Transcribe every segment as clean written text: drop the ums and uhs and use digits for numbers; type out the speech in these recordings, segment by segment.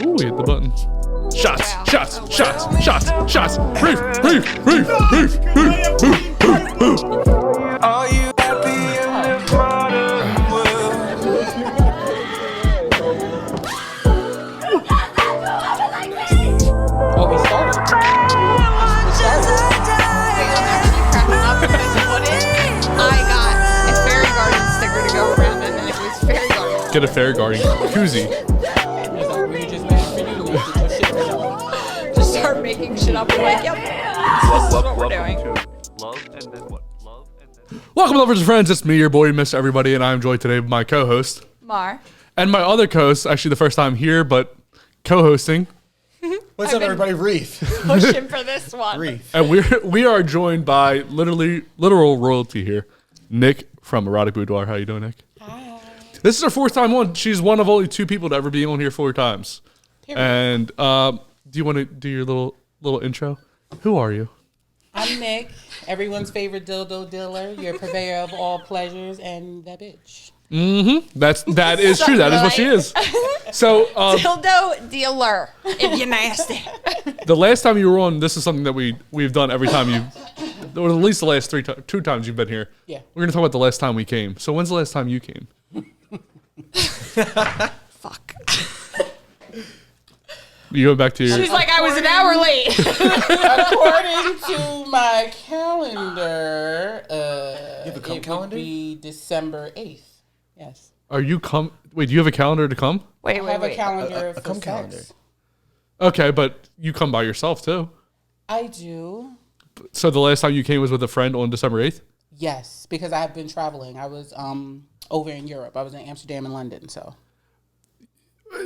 Ooh, we hit the button. Shots, shots, shots, shots, shots. Reef, reef, reef, reef, reef. Are you happy in this modern world? Oh, he started. I got a Fairy Garden sticker to go around it, and it was Fairy Garden. Get a Fairy Garden koozie. Just start making shit up. We're like, yep, this is what we're doing. Love and then what? Love and then. Welcome, lovers and friends. It's me, your boy, Mr. Everybody, and I'm joined today with my co-host. Mar. And my other co-host, actually the first time here, but co-hosting. What's up, everybody? Reef. Pushing for this one. Reef. And we are joined by literal royalty here. Nikk from Erotic Boudoir. How you doing, Nikk? Hi. This is her fourth time on. She's one of only two people to ever be on here 4 times. And do you want to do your little intro? Who are you? I'm Nikk, everyone's favorite dildo dealer, your purveyor of all pleasures, and that bitch. Mm-hmm. That is true. That is what she is. So Dildo dealer, if you're nasty. the last time you were on, this is something that we've done every time or at least the last 2 times you've been here. Yeah. We're gonna talk about the last time we came. So when's the last time you came? Fuck. You go back to your. She's like, I was an hour late. According to my calendar, You have a it calendar? would be December 8th. Yes. Are you Wait, do you have a calendar to come? Wait, I have a wait. calendar for come sex. calendar. Okay, but you come by yourself too. I do. So the last time you came was with a friend on December 8th? Yes, because I have been traveling. I was over in Europe. I was in Amsterdam and London, so.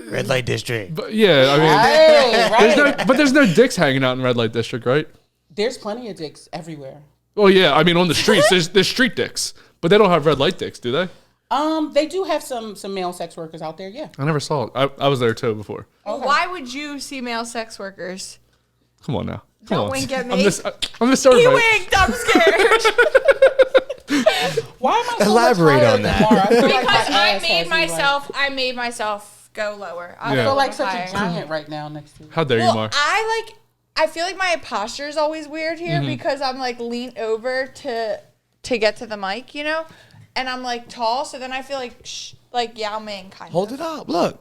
Red light district. But yeah, I mean, Right. there's no dicks hanging out in Red Light District, right? There's plenty of dicks everywhere. Well, yeah, I mean on the streets, there's street dicks, but they don't have red light dicks, do they? They do have some male sex workers out there, yeah. I never saw it. I was there too before. Why would you see male sex workers? Come on now. Come Don't on. wink at me. I'm just serving. He winked. I'm scared. Why am I so Elaborate much higher on that. than Maura? I feel like Because my I ass made has me, myself go lower. I Yeah. I feel like go such higher. a giant right now next to you. How dare you, Well, Mar? I feel like my posture is always weird here because I'm like leaned over to get to the mic, you know, and I'm like tall, so then I feel like Yao Ming kind Hold of. it up. Look.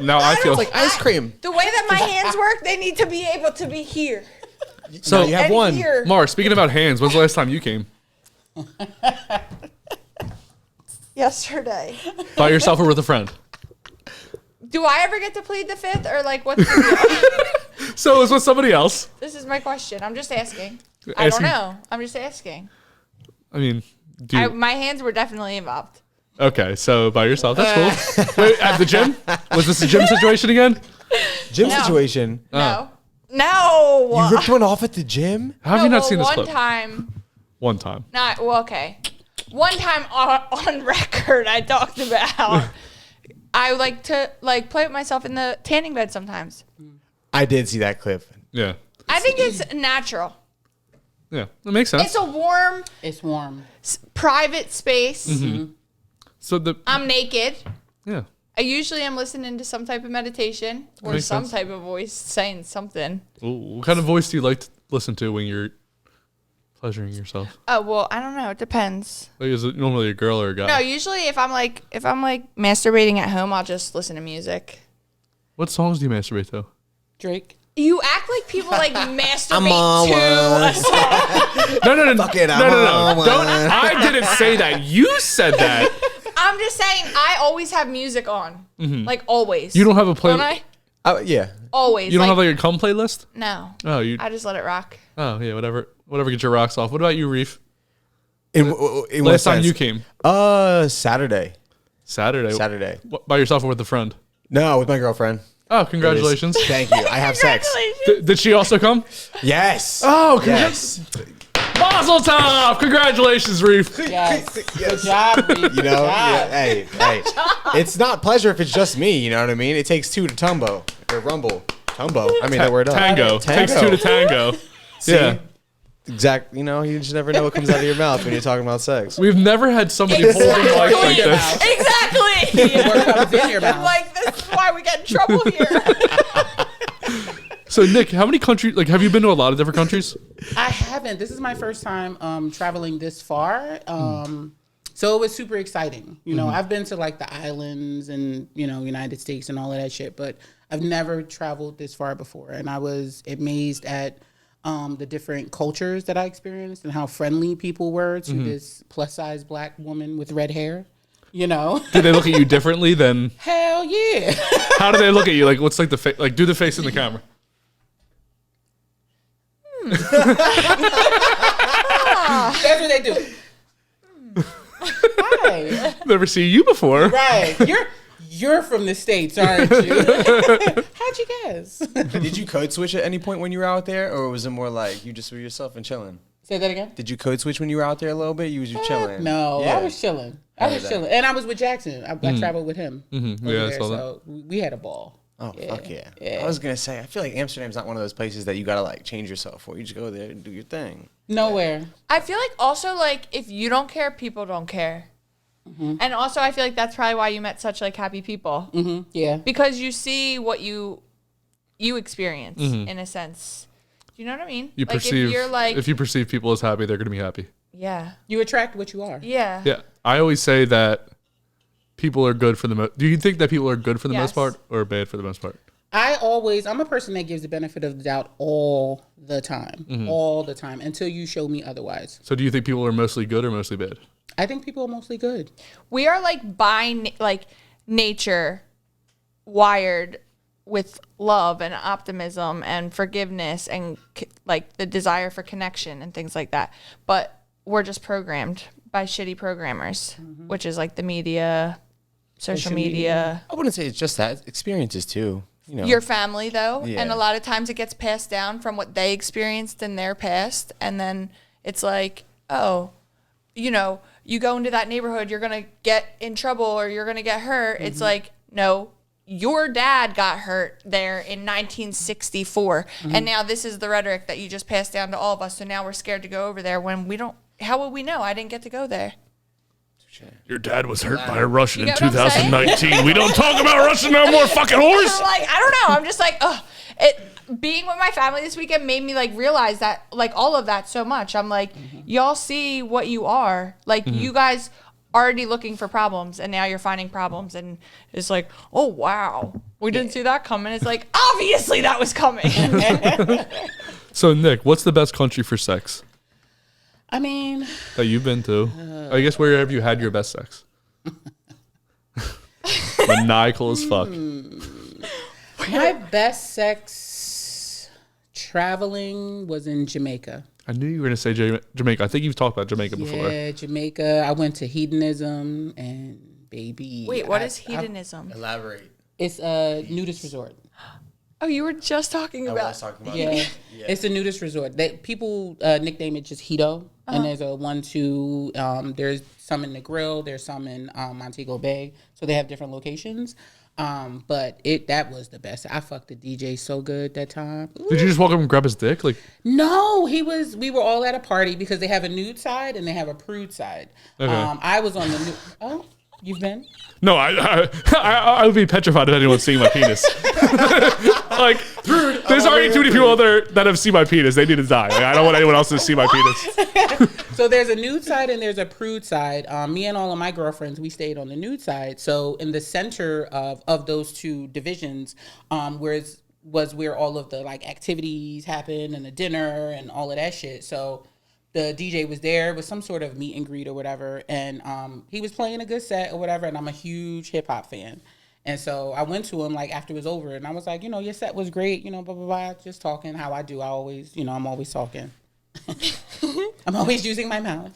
Now I feel It's like ice cream. The way that my hands work, they need to be able to be here. so. Now you have And one. here. Mar, speaking about hands, when's the last time you came? Yesterday. By yourself or with a friend? Do I ever get to plead the fifth, or like what's the deal? So it was with somebody else. This is my question. I'm just asking. I don't Asking- know. I'm just asking. I mean, do you, My hands were definitely involved. okay, so by yourself, that's cool. Wait, at the gym? Was this a gym situation again? Gym No. situation. No. No. You ripped one off at the gym? How have you not seen this clip? One time. One time. Not well. Okay. One time on record, I talked about. I like to play with myself in the tanning bed sometimes. I did see that clip. Yeah. I think it's natural. Yeah, that makes sense. It's a warm, It's warm. private space. So I'm naked. yeah. I usually am listening to some type of meditation or Makes some sense. type of voice saying something. Ooh, what kind of voice do you like to listen to when you're pleasuring yourself? Oh well, I don't know. It depends. Like, is it normally a girl or a guy? No, usually if I'm masturbating at home, I'll just listen to music. What songs do you masturbate to? Drake. You act like people like masturbate on to a one. song. No. Fuck it, I'm No. on one. Don't. I didn't say that. You said that. I'm just saying, I always have music on. Like always. You don't have a Don't playlist. I? Yeah. Always. You don't have like a cum playlist? No. Oh, you. I just let it rock. Oh, yeah. Whatever gets your rocks off. What about you, Reef? In what Last time sense? you came. Saturday. Saturday. What, by yourself or with a friend? No, with my girlfriend. Oh, congratulations. Thank you. I have sex. Congratulations. Did she also come? Yes. Oh, Yes. Mazel tov! Congratulations, Reef. Yes. Good job, Reef. You Good know, job. hey. It's not pleasure if it's just me. You know what I mean? It takes 2 to tumbo or rumble. Tumbo. I mean that word up. Tango. Tango. Takes 2 to tango. See? Yeah. Exact. You know, you just never know what comes out of your mouth when you're talking about sex. We've never had somebody hold a mic like this. Exactly. What comes in your mouth. Like, this is why we get get in trouble here. So Nikk, how many countries? Like, have you been to a lot of different countries? I haven't. This is my first time traveling this far. So it was super exciting. You know, I've been to like the islands and, you know, United States and all of that shit, but I've never traveled this far before. And I was amazed at the different cultures that I experienced and how friendly people were to this plus size black woman with red hair. You know, Do they look at you differently than? hell yeah. How do they look at you? Like, what's like the face? Like, do the face in the camera. That's what they do. Hi. Never seen you before. Right. You're from the States, aren't you? How'd you guess? Did you code switch at any point when you were out there, or was it more like you just were yourself and chilling? Say that again? Did you code switch when you were out there a little bit? You was just chilling. No, Yeah. I was chilling. I was chilling. And I was with Jackson. I traveled with him. Mm-hmm. over Yeah, I there, saw that. so we had a ball. Oh fuck yeah. Yeah. I was gonna say I feel like Amsterdam's not one of those places that you gotta like change yourself for. You just go there and do your thing. Nowhere. I feel like also like if you don't care, people don't care. And also I feel like that's probably why you met such like happy people. Yeah. Because you see what you experience in a sense. Do you know what I mean? You like perceive. if you're like if you perceive people as happy, they're gonna be happy. yeah. You attract what you are. Yeah. Yeah, I always say that people are good for the most. Do you think that people are good for the Yes. most part or bad for the most part? I'm a person that gives the benefit of the doubt all the time. All the time. Until you show me otherwise. So do you think people are mostly good or mostly bad? I think people are mostly good. We are like like nature wired with love and optimism and forgiveness and like the desire for connection and things like that. But we're just programmed by shitty programmers, which is like the media, social media. I wouldn't say it's just that. It's experiences too. You know. Your family though, and Yeah. a lot of times it gets passed down from what they experienced in their past, and then it's like, oh, you know, you go into that neighborhood, you're gonna get in trouble or you're gonna get hurt. It's like, no, your dad got hurt there in 1964, and now this is the rhetoric that you just passed down to all of us. So now we're scared to go over there when we don't. How would we know? I didn't get to go there. Your dad was hurt by a Russian You in get what I'm saying? 2019. We don't talk about Russian no more, fucking I'm horse. like, I don't know. I'm just like, oh, being with my family this weekend made me like realize that like all of that so much. I'm like, y'all see what you are. Like you guys already looking for problems and now you're finding problems and it's like, oh wow, we didn't see that coming. It's like, obviously that was coming. So Nikk, what's the best country for sex I mean, that you've been to? I guess where have you had your best sex? Maniacal as fuck. my best sex traveling was in Jamaica. I knew you were gonna say Jamaica. I think you've talked about Jamaica before. Yeah, Jamaica. I went to hedonism and baby. Wait, what is hedonism? Elaborate. It's a nudist resort. Oh, you were just talking I about. was talking about. Yeah, it's a nudist resort. People nickname it just Hedo, and there's a 1-2. There's some in the Grill. There's some in Montego Bay. So they have different locations. But that was the best. I fucked the DJ so good that time. Ooh. Did you just walk up and grab his dick? Like, No, we were all at a party because they have a nude side and they have a prude side. Okay. I was on the nude. Oh, you've been? no, I would be petrified if anyone's seeing my penis. Like, there's already too many people out there that have seen my penis. They need to die. Like, I don't want anyone else to see my penis. So there's a nude side and there's a prude side. Me and all of my girlfriends, we stayed on the nude side. So in the center of those two divisions, was where all of the like activities happen and the dinner and all of that shit. So the DJ was there with some sort of meet and greet or whatever, and he was playing a good set or whatever. And I'm a huge hip hop fan. And so I went to him like after it was over, and I was like, you know, your set was great, you know, blah blah blah, just talking how I do. I always, you know, I'm always talking. I'm always using my mouth.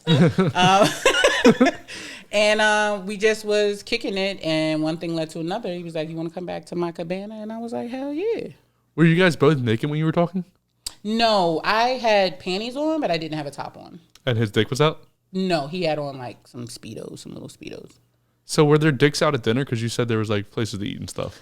And we just was kicking it, and one thing led to another. He was like, you want to come back to my cabana? And I was like, hell yeah. Were you guys both naked when you were talking? No, I had panties on, but I didn't have a top on. And his dick was out? No, he had on like some Speedos, some little Speedos. So were there dicks out at dinner? Because you said there was like places to eat and stuff.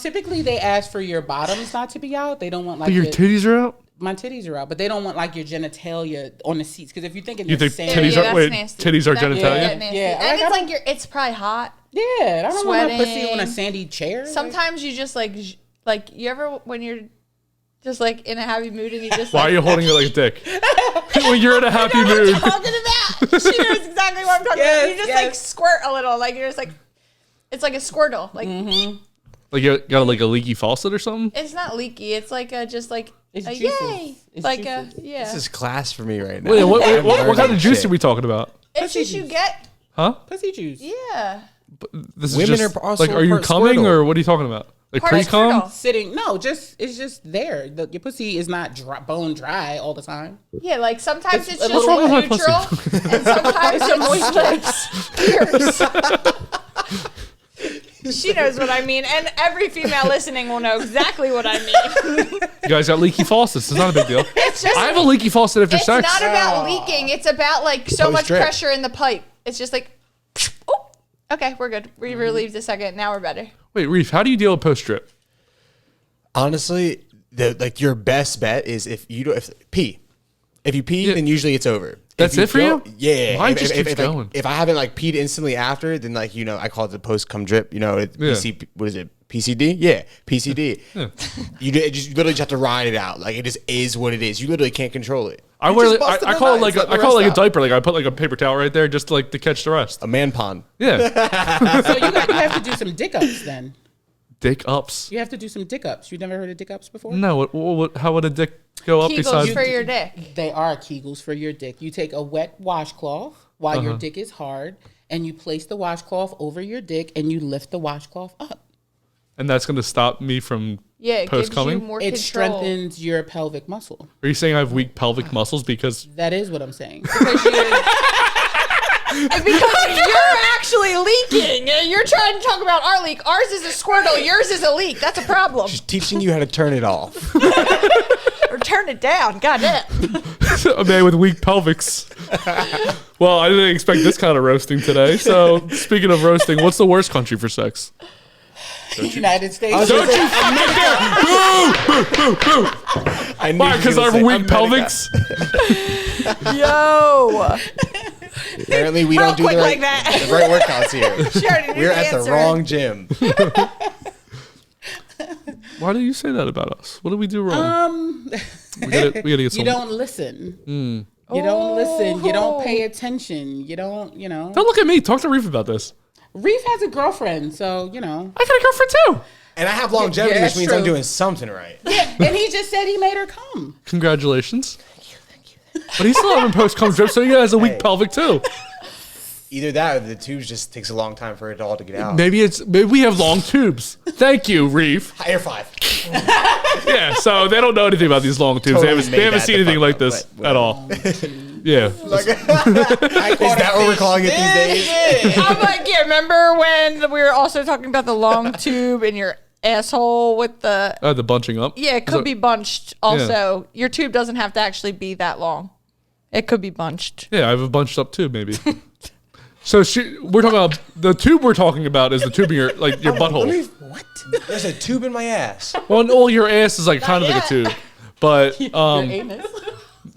Typically they ask for your bottoms not to be out. They don't want like But your titties are out? my titties are out, but they don't want like your genitalia on the seats. Because if you're thinking You the think same, titties Yeah, are that's wait, nasty. titties are That- genitalia? nasty. Yeah, And like, it's like it's probably hot. Yeah, I don't want my pussy Sweating. on a sandy chair. Sometimes you just like you ever when you're just like in a happy mood and you just Why are you holding it like a dick? When you're in a happy what mood. I'm talking about. She knows exactly what I'm talking about. You just like squirt a little, like you're just like it's like a squirtle. Like Like you got like a leaky faucet or something? it's not leaky. It's like a just like It's a juices. yay. It's Like juices. a yeah. This is class for me right now. Wait, I'm what kind learning of juice shit. are we talking about? It's just you get Huh? Pussy juice. yeah. This Women is just, are also like, are you part coming Squirtle. or what are you talking about? Like Part pre-cum? Squirtle. Sitting, no, it's just there. Your pussy is not bone dry all the time. Yeah, like sometimes it's a just little wet. neutral, and sometimes it's like she knows what I mean, and every female listening will know exactly what I mean. You guys got leaky faucets. It's not a big deal. It's just I have a leaky faucet after it's sex. not about leaking. It's about like so much Post-drip. pressure in the pipe. It's just like, oh, okay, we're good. We relieved a second. Now we're better. Wait, Reef, how do you deal with post-drip? Honestly, your best bet is if you pee. If you pee, Yeah. then usually it's over. That's If it for don't- you? Yeah. Mine just keeps like, going. if I haven't like peed instantly after, then like I call it the post cum drip. Yeah. What is it? PCD? Yeah, PCD. Yeah. You literally just have to ride it out. Like it just is what it is. You literally can't control it. I You wear just I busted the call it nuts, like let the I call it like a rest out. diaper. Like I put like a paper towel right there just like to catch the rest. A man pond. Yeah. So you have to do some dick ups then. Dick ups. You have to do some dick ups. You've never heard of dick ups before? No, how would a dick go up Kegels besides? for your dick. They are Kegels for your dick. You take a wet washcloth while your dick is hard, and you place the washcloth over your dick, and you lift the washcloth up. And that's going to stop me from Yeah, it gives you post-coming? more It control. strengthens your pelvic muscle. Are you saying I have weak pelvic muscles because That is what I'm saying. Because you're actually leaking. And you're trying to talk about our leak. Ours is a squirtle. Yours is a leak. That's a problem. She's teaching you how to turn it off. Or turn it down. Goddamn. a man with weak pelvics? Well, I didn't expect this kind of roasting today. So speaking of roasting, what's the worst country for sex? United States. Don't you fucking dare! I knew Why? you Because were I have gonna say weak America. pelvics? Yo. Apparently, we Real don't do quick the like that. the right workouts here. She already knew We're the at the answer. wrong gym. Why do you say that about us? What did we do wrong? We gotta get You some. don't listen. You don't listen. You don't pay attention. You don't. Don't look at me. Talk to Reef about this. Reef has a girlfriend, so you know. I got a girlfriend too. And I have longevity, Yeah, which that's means I'm true. doing something right. Yeah, and he just said he made her come. Congratulations. Thank you. But he's still having post-cum drip, so he has a weak pelvic too. Either that or the tubes just takes a long time for it all to get out. Maybe we have long tubes. Thank you, Reef. Air 5. Yeah, so they don't know anything about these long tubes. Totally they haven't made that seen the anything fuck like up, this but at all. Yeah. Is that what we're calling it these days? I'm like, yeah, remember when we were also talking about the long tube in your asshole with the... The bunching up. Yeah, it could be bunched also. Your tube doesn't have to actually be that long. It could be bunched. Yeah, I have a bunched up tube, maybe. So we're talking about the tube we're talking about is the tube in your your butthole. What? There's a tube in my ass. Well, your ass is like kind of like a tube, but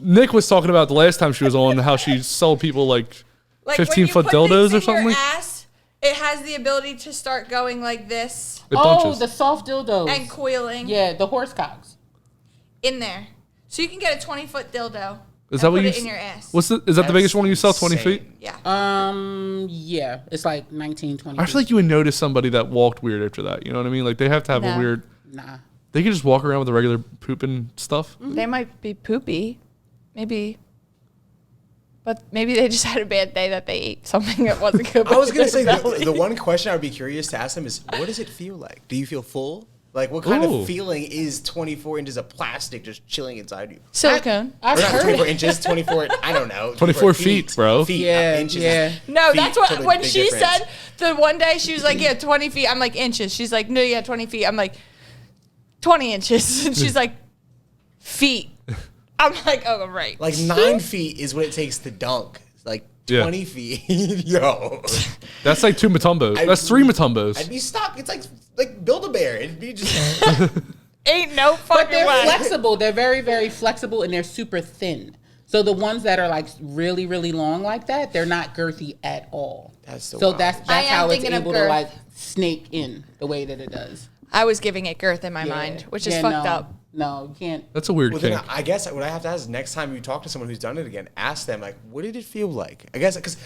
Nikk was talking about the last time she was on how she sold people like 15-foot dildos or something. Your ass, it has the ability to start going like this It Oh, bunches. the soft dildos. and coiling Yeah, the horse cocks. in there. So you can get a 20-foot dildo. Is that and what put you? it in your ass? Is that the biggest one you sell? 20 feet? Yeah. Yeah, it's like 19, 20. I feel like you would notice somebody that walked weird after that. You know what I mean? Like they have to have a No. weird. Nah. They could just walk around with a regular poop and stuff. They might be poopy. Maybe. But maybe they just had a bad day that they ate something that wasn't good. I was going to say, for their belly. the one question I would be curious to ask them is, what does it feel like? Do you feel full? Like, what kind Ooh. of feeling is 24 inches of plastic just chilling inside you? Silicone. I've Or not heard 24 it. inches, 24, I don't know. 24 feet, bro. Feet, Yeah, inches. yeah. No, Feet, that's what totally when big she difference. said the one day she was like, yeah, 20 feet. I'm like, inches. She's like, no, yeah, 20 feet. I'm like, 20 inches. And she's like, feet. I'm like, oh, right. Like 9 feet is what it takes to dunk. Like Yeah. 20 feet, yo. That's like 2 Matumbos. That's 3 Matumbos. I'd be stuck. It's like Build-A-Bear. It'd be just... Ain't no But fucking they're way. flexible. They're very, very flexible, and they're super thin. So the ones that are like really, really long like that, they're not girthy at all. That's the so wild. that's I am how it's thinking of able to girth. like snake in the way that it does. I was giving it girth in my Yeah. mind, which is Yeah, fucked no. up. No, you can't. That's a weird Well, kink. then I guess what I have to ask is next time you talk to someone who's done it again, ask them like, what did it feel like? I guess because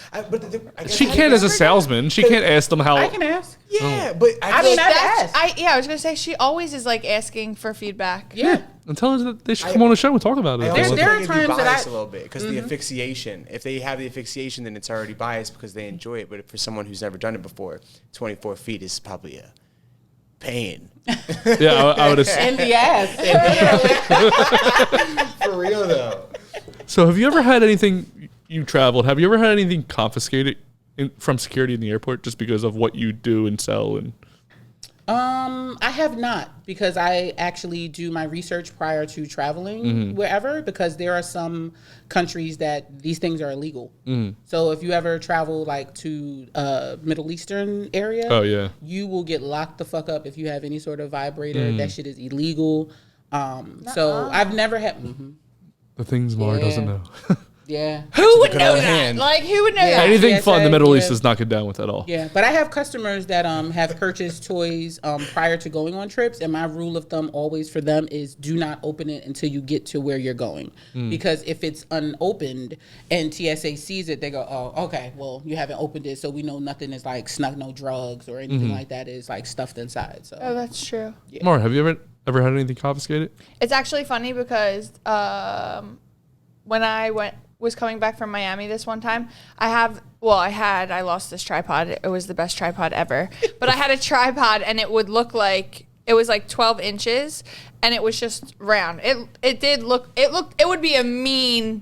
She can't as a salesman. She can't ask them how. I can ask. Yeah, but I mean, feel- I've That's, asked. I was gonna say she always is like asking for feedback. Yeah. And tell her that they should come on the show and talk about it. I also There are think it'd be times that biased I- a little bit because the asphyxiation. If they have the asphyxiation, then it's already biased because they enjoy it. But for someone who's never done it before, 24 feet is probably a pain. Yeah, I would assume. In the ass. For real though. So, have you ever had anything? You traveled. Have you ever had anything confiscated from security in the airport just because of what you do and sell? And I have not, because I actually do my research prior to traveling wherever, because there are some countries that these things are illegal. So if you ever travel like to Middle Eastern area, oh yeah, you will get locked the fuck up if you have any sort of vibrator. That shit is illegal. So I've never had. the things Maura doesn't Yeah. know. Yeah. Who would good know old that? hand. Like, who would know Yeah. that? Anything fun, the TSA, Middle East yeah. does not get down with at all. Yeah, but I have customers that have purchased toys prior to going on trips, and my rule of thumb always for them is do not open it until you get to where you're going, because if it's unopened and TSA sees it, they go, "Oh, okay, well you haven't opened it, so we know nothing is like snuck, no drugs or anything like that is like stuffed inside." So Oh, that's true. Maura, have you ever had anything confiscated? It's actually funny because when I was coming back from Miami this one time, I lost this tripod. It was the best tripod ever. But I had a tripod and it would look like, it was like 12 inches and it was just round. It would be a mean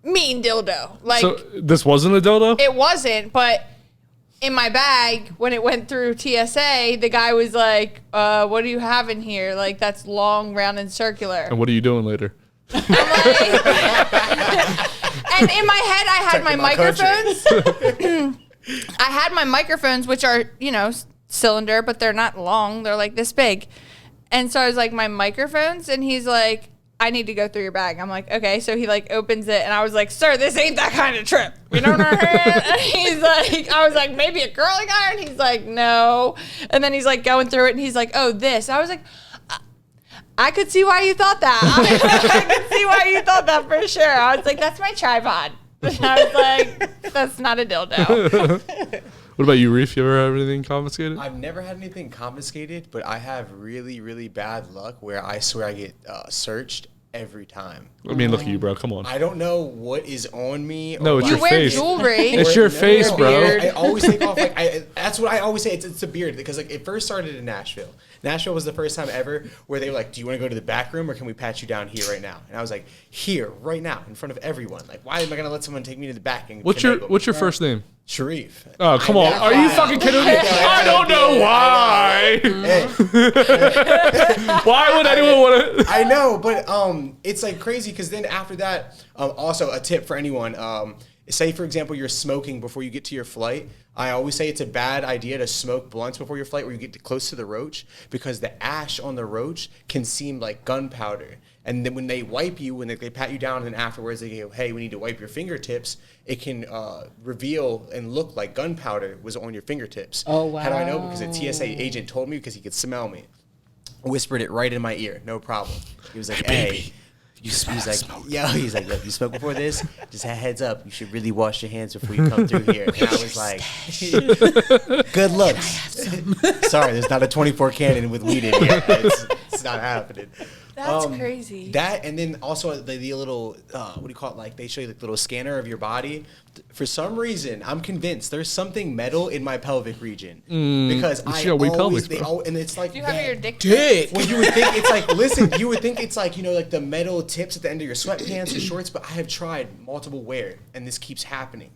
dildo. Like, So this wasn't a dildo? it wasn't, but in my bag, when it went through TSA, the guy was like, what do you have in here? Like, that's long, round, and circular. And what are you doing later? And in my head, I had my Checking my microphones. I had my microphones, which are, cylinder, but they're not long. They're like this big. And so I was like, my microphones? And he's like, I need to go through your bag. I'm like, okay. So he like opens it and I was like, sir, this ain't that kind of trip. You know what I'm saying? And he's like, I was like, maybe a curling iron? He's like, no. And then he's like going through it and he's like, oh, this. I was like, I could see why you thought that. I could see why you thought that for sure. I was like, that's my tripod. And I was like, that's not a dildo. What about you, Reef? You ever have anything confiscated? I've never had anything confiscated, but I have really, really bad luck where I swear I get searched every time. I mean, look at you, bro. Come on. I don't know what is on me. No, or it's why- You your wear face. jewelry. It's your face, bro. I always take off that's what I always say. It's a beard because like it first started in Nashville. Nashville was the first time ever where they were like, "Do you want to go to the back room or can we pat you down here right now?" And I was like, "Here, right now, in front of everyone." Like, why am I gonna let someone take me to the back and What's finagle your me? first name? Sharif? Oh, come on. Are you fucking kidding me? I don't know why. Why would anyone want to? I know, but it's like crazy because then after that, also a tip for anyone. Say for example you're smoking before you get to your flight. I always say it's a bad idea to smoke blunts before your flight where you get close to the roach because the ash on the roach can seem like gunpowder. And then when they wipe you, when they pat you down, and then afterwards they go, "Hey, we need to wipe your fingertips," it can reveal and look like gunpowder was on your fingertips. Oh, wow. How do I know? Because a TSA agent told me because he could smell me. Whispered it right in my ear, no problem. He was like, "Hey, he's like, look, you spoke before this. Just a heads up, you should really wash your hands before you come through here." And I was like, "Good looks." Sorry, there's not a 24 cannon with weed in here. It's not happening. That's crazy. That and then also the little what do you call it? Like they show you like the little scanner of your body. For some reason, I'm convinced there's something metal in my pelvic region because you I got weak always pelvis, bro. and it's like Do you have that your dick? Well, you would think it's like listen, you would think it's like like the metal tips at the end of your sweatpants or shorts, but I have tried multiple wear and this keeps happening.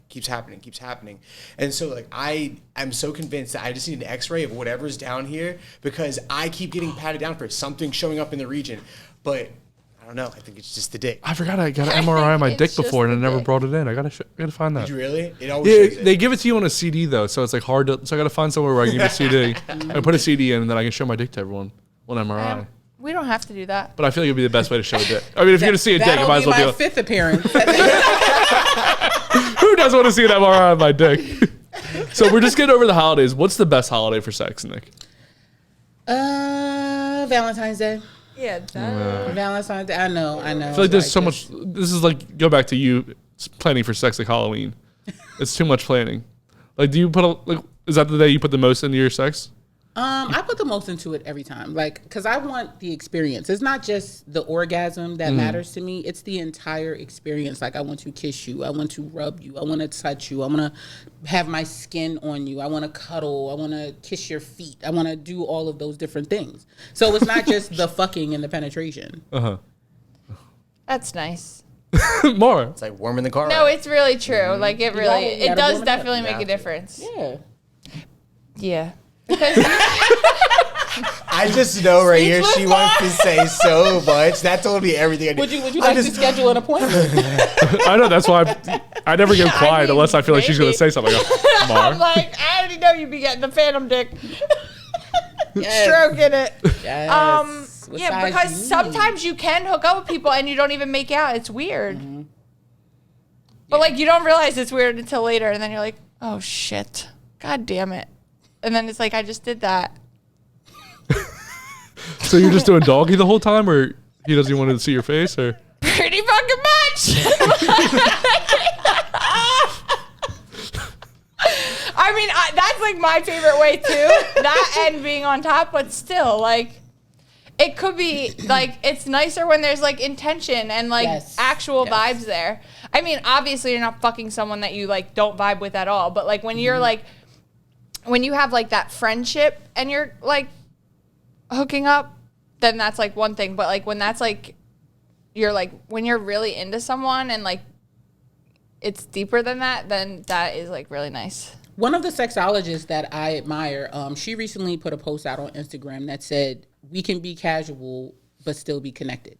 And so like I'm so convinced that I just need an X-ray of whatever's down here because I keep getting patted down for something showing up in the region, but I don't know. I think it's just the dick. I forgot I got an MRI on my It's dick just before and I the never dick. brought it in. I gotta find that. Did you really? It always Yeah, shows it. they give it to you on a CD though, so it's like hard to. So I gotta find somewhere where I can get a CD. I put a CD in and then I can show my dick to everyone on MRI. We don't have to do that. But I feel like it'd be the best way to show a dick. I mean, if you're gonna see a dick, it That'll might as be well be my like, fifth appearance. who doesn't want to see an MRI on my dick? So we're just getting over the holidays. What's the best holiday for sex, Nick? Valentine's Day. Yeah, Valentine's Day. I know. I feel like there's so much. This is like go back to you planning for sex like Halloween. It's too much planning. Like, do you is that the day you put the most into your sex? I put the most into it every time, like, because I want the experience. It's not just the orgasm that matters to me. It's the entire experience. Like, I want to kiss you. I want to rub you. I want to touch you. I want to have my skin on you. I want to cuddle. I want to kiss your feet. I want to do all of those different things. So it's not just the fucking and the penetration. That's nice. More. It's like warming the car. No, it's really true. Like it really, you it gotta does warm it up. definitely make a difference. Yeah. Yeah. I just know right here she wants to say so much. That told me everything. I Would you like to schedule an appointment? I know that's why I never get quiet unless I feel like she's gonna say something. I'm Mar. like, I already know you'd be getting the phantom dick. Yes. Stroking it. Yes. What Yeah, size because do you need? sometimes you can hook up with people and you don't even make out. It's weird. But like you don't realize it's weird until later, and then you're like, oh shit, god damn it, and then it's like I just did that. So you're just doing doggy the whole time, or he doesn't even want to see your face, or? Pretty fucking much. I mean, that's like my favorite way too. That and being on top, but still, like, it could be like it's nicer when there's like intention and like actual vibes there. I mean, obviously, you're not fucking someone that you like don't vibe with at all, but like when you're like, when you have like that friendship and you're like hooking up, then that's like one thing. But like when that's like, you're like when you're really into someone and like it's deeper than that, then that is like really nice. One of the sexologists that I admire, she recently put a post out on Instagram that said, we can be casual, but still be connected.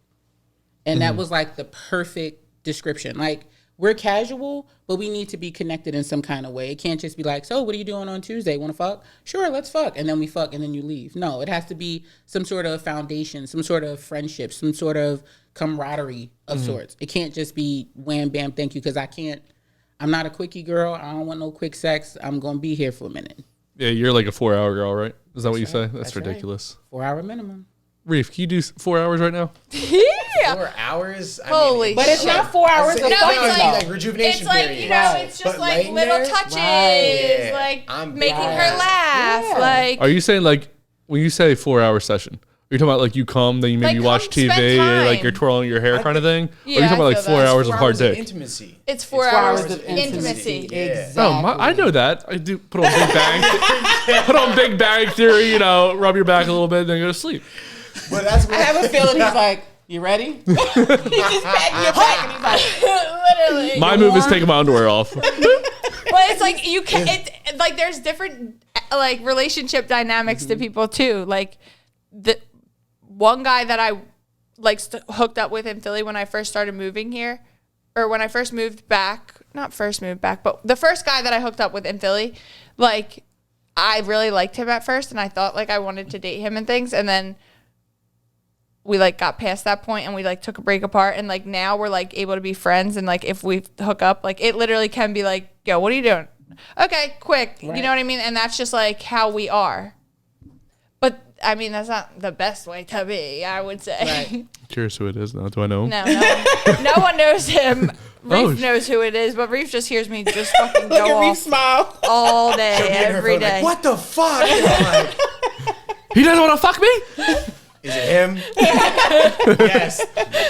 And that was like the perfect description. Like, we're casual, but we need to be connected in some kind of way. It can't just be like, so what are you doing on Tuesday? Want to fuck? Sure, let's fuck. And then we fuck and then you leave. No, it has to be some sort of foundation, some sort of friendship, some sort of camaraderie of sorts. It can't just be wham, bam, thank you, because I'm not a quickie girl. I don't want no quick sex. I'm going to be here for a minute. Yeah, you're like a 4-hour girl, right? Is that what you say? That's ridiculous. Right. 4 hour minimum. Reef, can you do 4 hours right now? Yeah. 4 hours? Holy But it's not 4 hours of No, fucking it's though. like rejuvenation It's like, period. you know, it's just But like laying little there? touches, Right. like I'm making bad. her laugh. Yeah. Like, Are you saying like when you say 4-hour session, are you talking about like you come, then you maybe Like, watch come spend TV, like time. you're twirling your hair kind of thing? Or are Yeah, you talking I about like feel 4 that. hours of 4 hard hours of dick? intimacy. it's 4 4 hours hours of of intimacy. Yeah. Exactly. Oh, I know that. I do put on Big Bang, put on Big Bang Theory, you know, rub your back a little bit, then go to sleep. But that's what I have a feeling he's like, you ready? He's just patting your back and he's like, Literally. My move is taking my underwear off. But it's like you can. It like there's different like relationship dynamics to people too. Like the one guy that I like hooked up with in Philly when I first started moving here, or when I first moved back. Not first moved back, but the first guy that I hooked up with in Philly, like I really liked him at first, and I thought like I wanted to date him and things, and then we like got past that point and we like took a break apart, and like now we're like able to be friends, and like if we hook up, like it literally can be like, yo, what are you doing? Okay, quick. Right. You know what I mean? And that's just like how we are. But I mean, that's not the best way to be, I would say. Right. Curious who it is now. Do I know him? No one knows him. Oh, Reef knows who it is, but Reef just hears me just fucking look go at Reef off smile. all day, She'll get in her every phone like, day. what the fuck? And I'm like, He doesn't want to fuck me? is it him? Yes.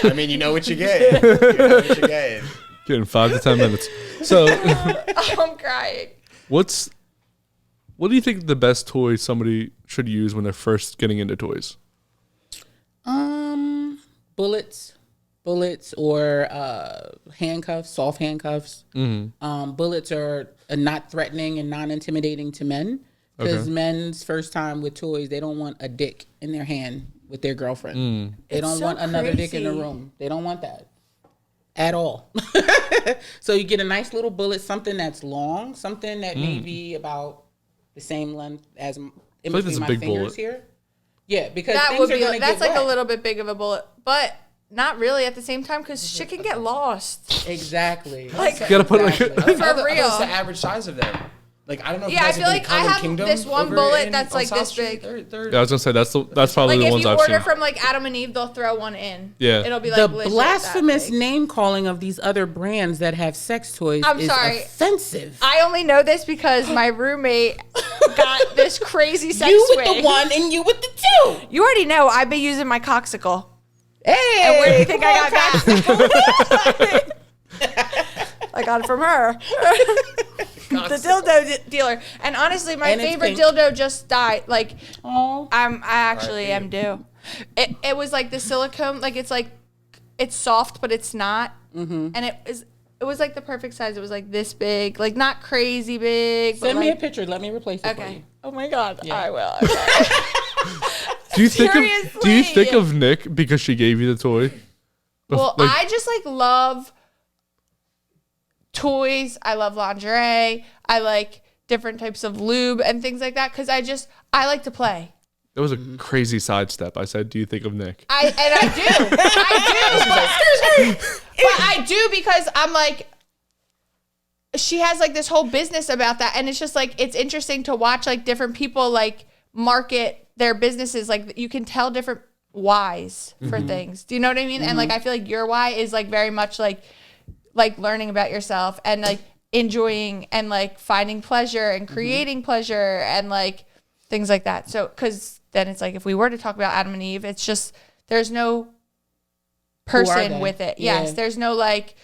I mean, you know what you get. You know what you get. Getting 5 to 10 minutes. So, I'm crying. what do you think the best toy somebody should use when they're first getting into toys? Bullets or handcuffs, soft handcuffs. Bullets are not threatening and non-intimidating to men, because men's first time with toys, they don't want a dick in their hand with their girlfriend. They don't so want another dick in the crazy. room. They don't want that at all. So you get a nice little bullet, something that's long, something that may be about the same length as in like that's between a my big fingers bullet. here. Yeah, because That things would are be gonna that's get like a wet. little bit big of a bullet, but not really at the same time because shit can get lost. Exactly. Like, You gotta put like For I thought real. that's the average size of them. Like I don't know. If Yeah, you I guys feel have like been to I Common have Kingdom this one over bullet in- that's on like South this Street. big. Yeah, I was gonna say that's probably Like the if ones you I've order seen. from like Adam and Eve, they'll throw one in. Yeah. It'll be The like legit blasphemous that big. name calling of these other brands that have sex toys I'm is sorry. offensive. I only know this because my roommate got this crazy sex You with swing. the one and you with the two. You already know I've been using my coxicle. Hey, And where do you think come I on, got that? I got it from her. The dildo dealer. And honestly, my And it's favorite pink. dildo just died. Like, Oh, I actually am due. It was like the silicone, like it's soft, but it's not. Mm-hmm. And it was like the perfect size. It was like this big, like not crazy big. send but me a like, picture. Let me replace it for okay. you. Oh my God, Yeah. I will. Okay. Do you think Seriously. of Nikk because she gave you the toy? Well, Like- I just like love toys. I love lingerie. I like different types of lube and things like that because I like to play. That was a crazy sidestep. I said, "Do you think of Nikk?" I do. But I do because I'm like, she has like this whole business about that, and it's just like it's interesting to watch like different people like market their businesses. Like you can tell different whys for things. Do you know what I mean? And like I feel like your why is like very much like learning about yourself and like enjoying and like finding pleasure and creating pleasure and like things like that. So because then it's like if we were to talk about Adam and Eve, it's just there's no person they? with it. Yeah. Yes, there's no like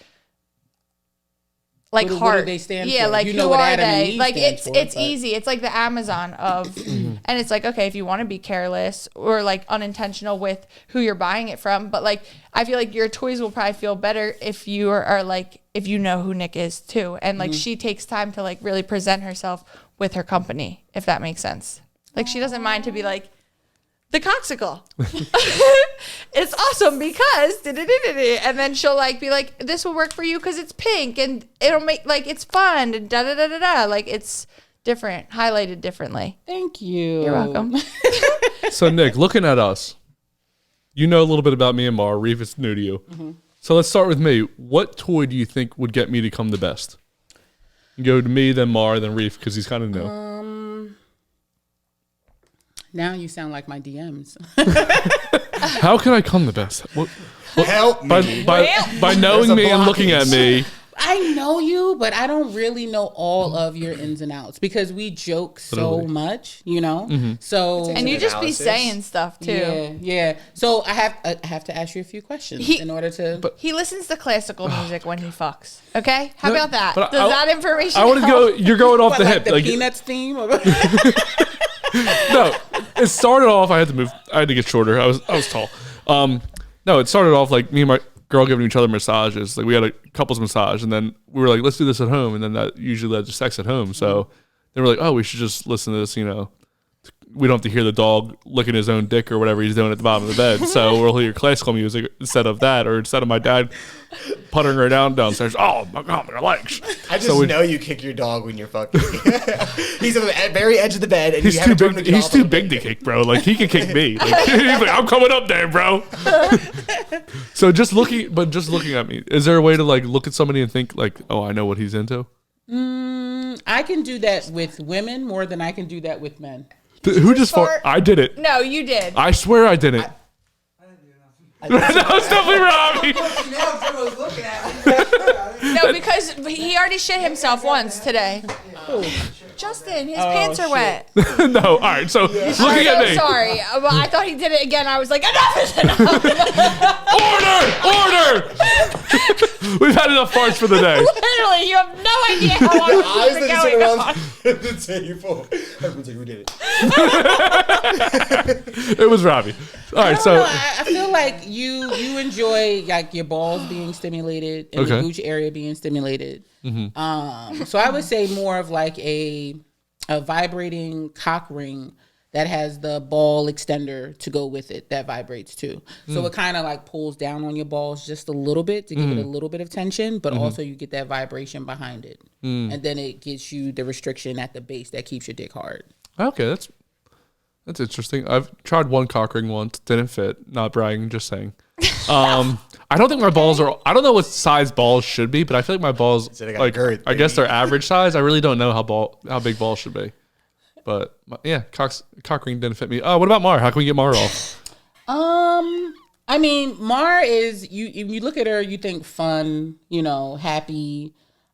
What do heart. they stand yeah, for? like You know who what are Adam and they? Eve Like stands it's for, but- easy. It's like the Amazon of, and it's like okay, if you want to be careless or like unintentional with who you're buying it from, but like I feel like your toys will probably feel better if you are like if you know who Nikk is too, and like she takes time to like really present herself with her company, if that makes sense. Like she doesn't mind to be like the coxicle. It's awesome because and then she'll like be like this will work for you because it's pink and it'll make like it's fun and da da da da da like it's different, highlighted differently. Thank you. You're welcome. So Nikk, looking at us, you know a little bit about me and Maura. Reef is new to you. So let's start with me. What toy do you think would get me to come the best? You go to me, then Maura, then Reef because he's kind of new. Now you sound like my DMs. How can I come the best? What, Help me. by knowing There's a me and looking at blockage. me. I know you, but I don't really know all of your ins and outs because we joke so Literally. much, you know. So And you just be Analysis. saying stuff too. yeah. So I have to ask you a few questions in order to. He listens to classical music when he fucks. Okay, how about that? but Does that information? I want to help? go. You're going off What, the like hip. the Like, Peanuts theme? no, it started off. I had to move. I had to get shorter. I was tall. No, it started off like me and my girl giving each other massages. Like we had a couples massage, and then we were like, let's do this at home, and then that usually led to sex at home. So then we're like, oh, we should just listen to this. You know, we don't have to hear the dog licking his own dick or whatever he's doing at the bottom of the bed. So we'll hear classical music instead of that, or instead of my dad puttering her downstairs. Oh my God, my legs. I just So we- know you kick your dog when you're fucking. He's at the very edge of the bed, and He's you too have to big. He's too big to kick, bro. Like he can kick me. Like, he's like, I'm coming up there, bro. So just looking at me. Is there a way to like look at somebody and think like, oh, I know what he's into? I can do that with women more than I can do that with men. Who just fought? fart? I did it. No, you did. I swear I didn't. That was definitely Robbie. No, because he already shit himself once today. Justin, his pants are wet. No, all right. So looking I'm so at me. sorry. Well, I thought he did it again. I was like, enough is enough. Order! We've had enough farts for the day. Literally, you have no idea how long this Eyes has been that going on. around the table. Everyone's like, who did it? It was Robbie. All right. So I feel like you enjoy like your balls being stimulated and the Okay. gooch area being stimulated. So I would say more of like a vibrating cock ring that has the ball extender to go with it that vibrates too. So it kind of like pulls down on your balls just a little bit to give it a little bit of tension, but also you get that vibration behind it. And then it gives you the restriction at the base that keeps your dick hard. okay, That's interesting. I've tried one cock ring once. Didn't fit. Not bragging, just saying. I don't think my balls are. I don't know what size balls should be, but I feel like my balls, So they got like girth, I guess baby. they're average size. I really don't know how big balls should be. But yeah, cock ring didn't fit me. Oh, what about Maura? How can we get Maura off? I mean, Maura is you. If you look at her, you think fun, happy.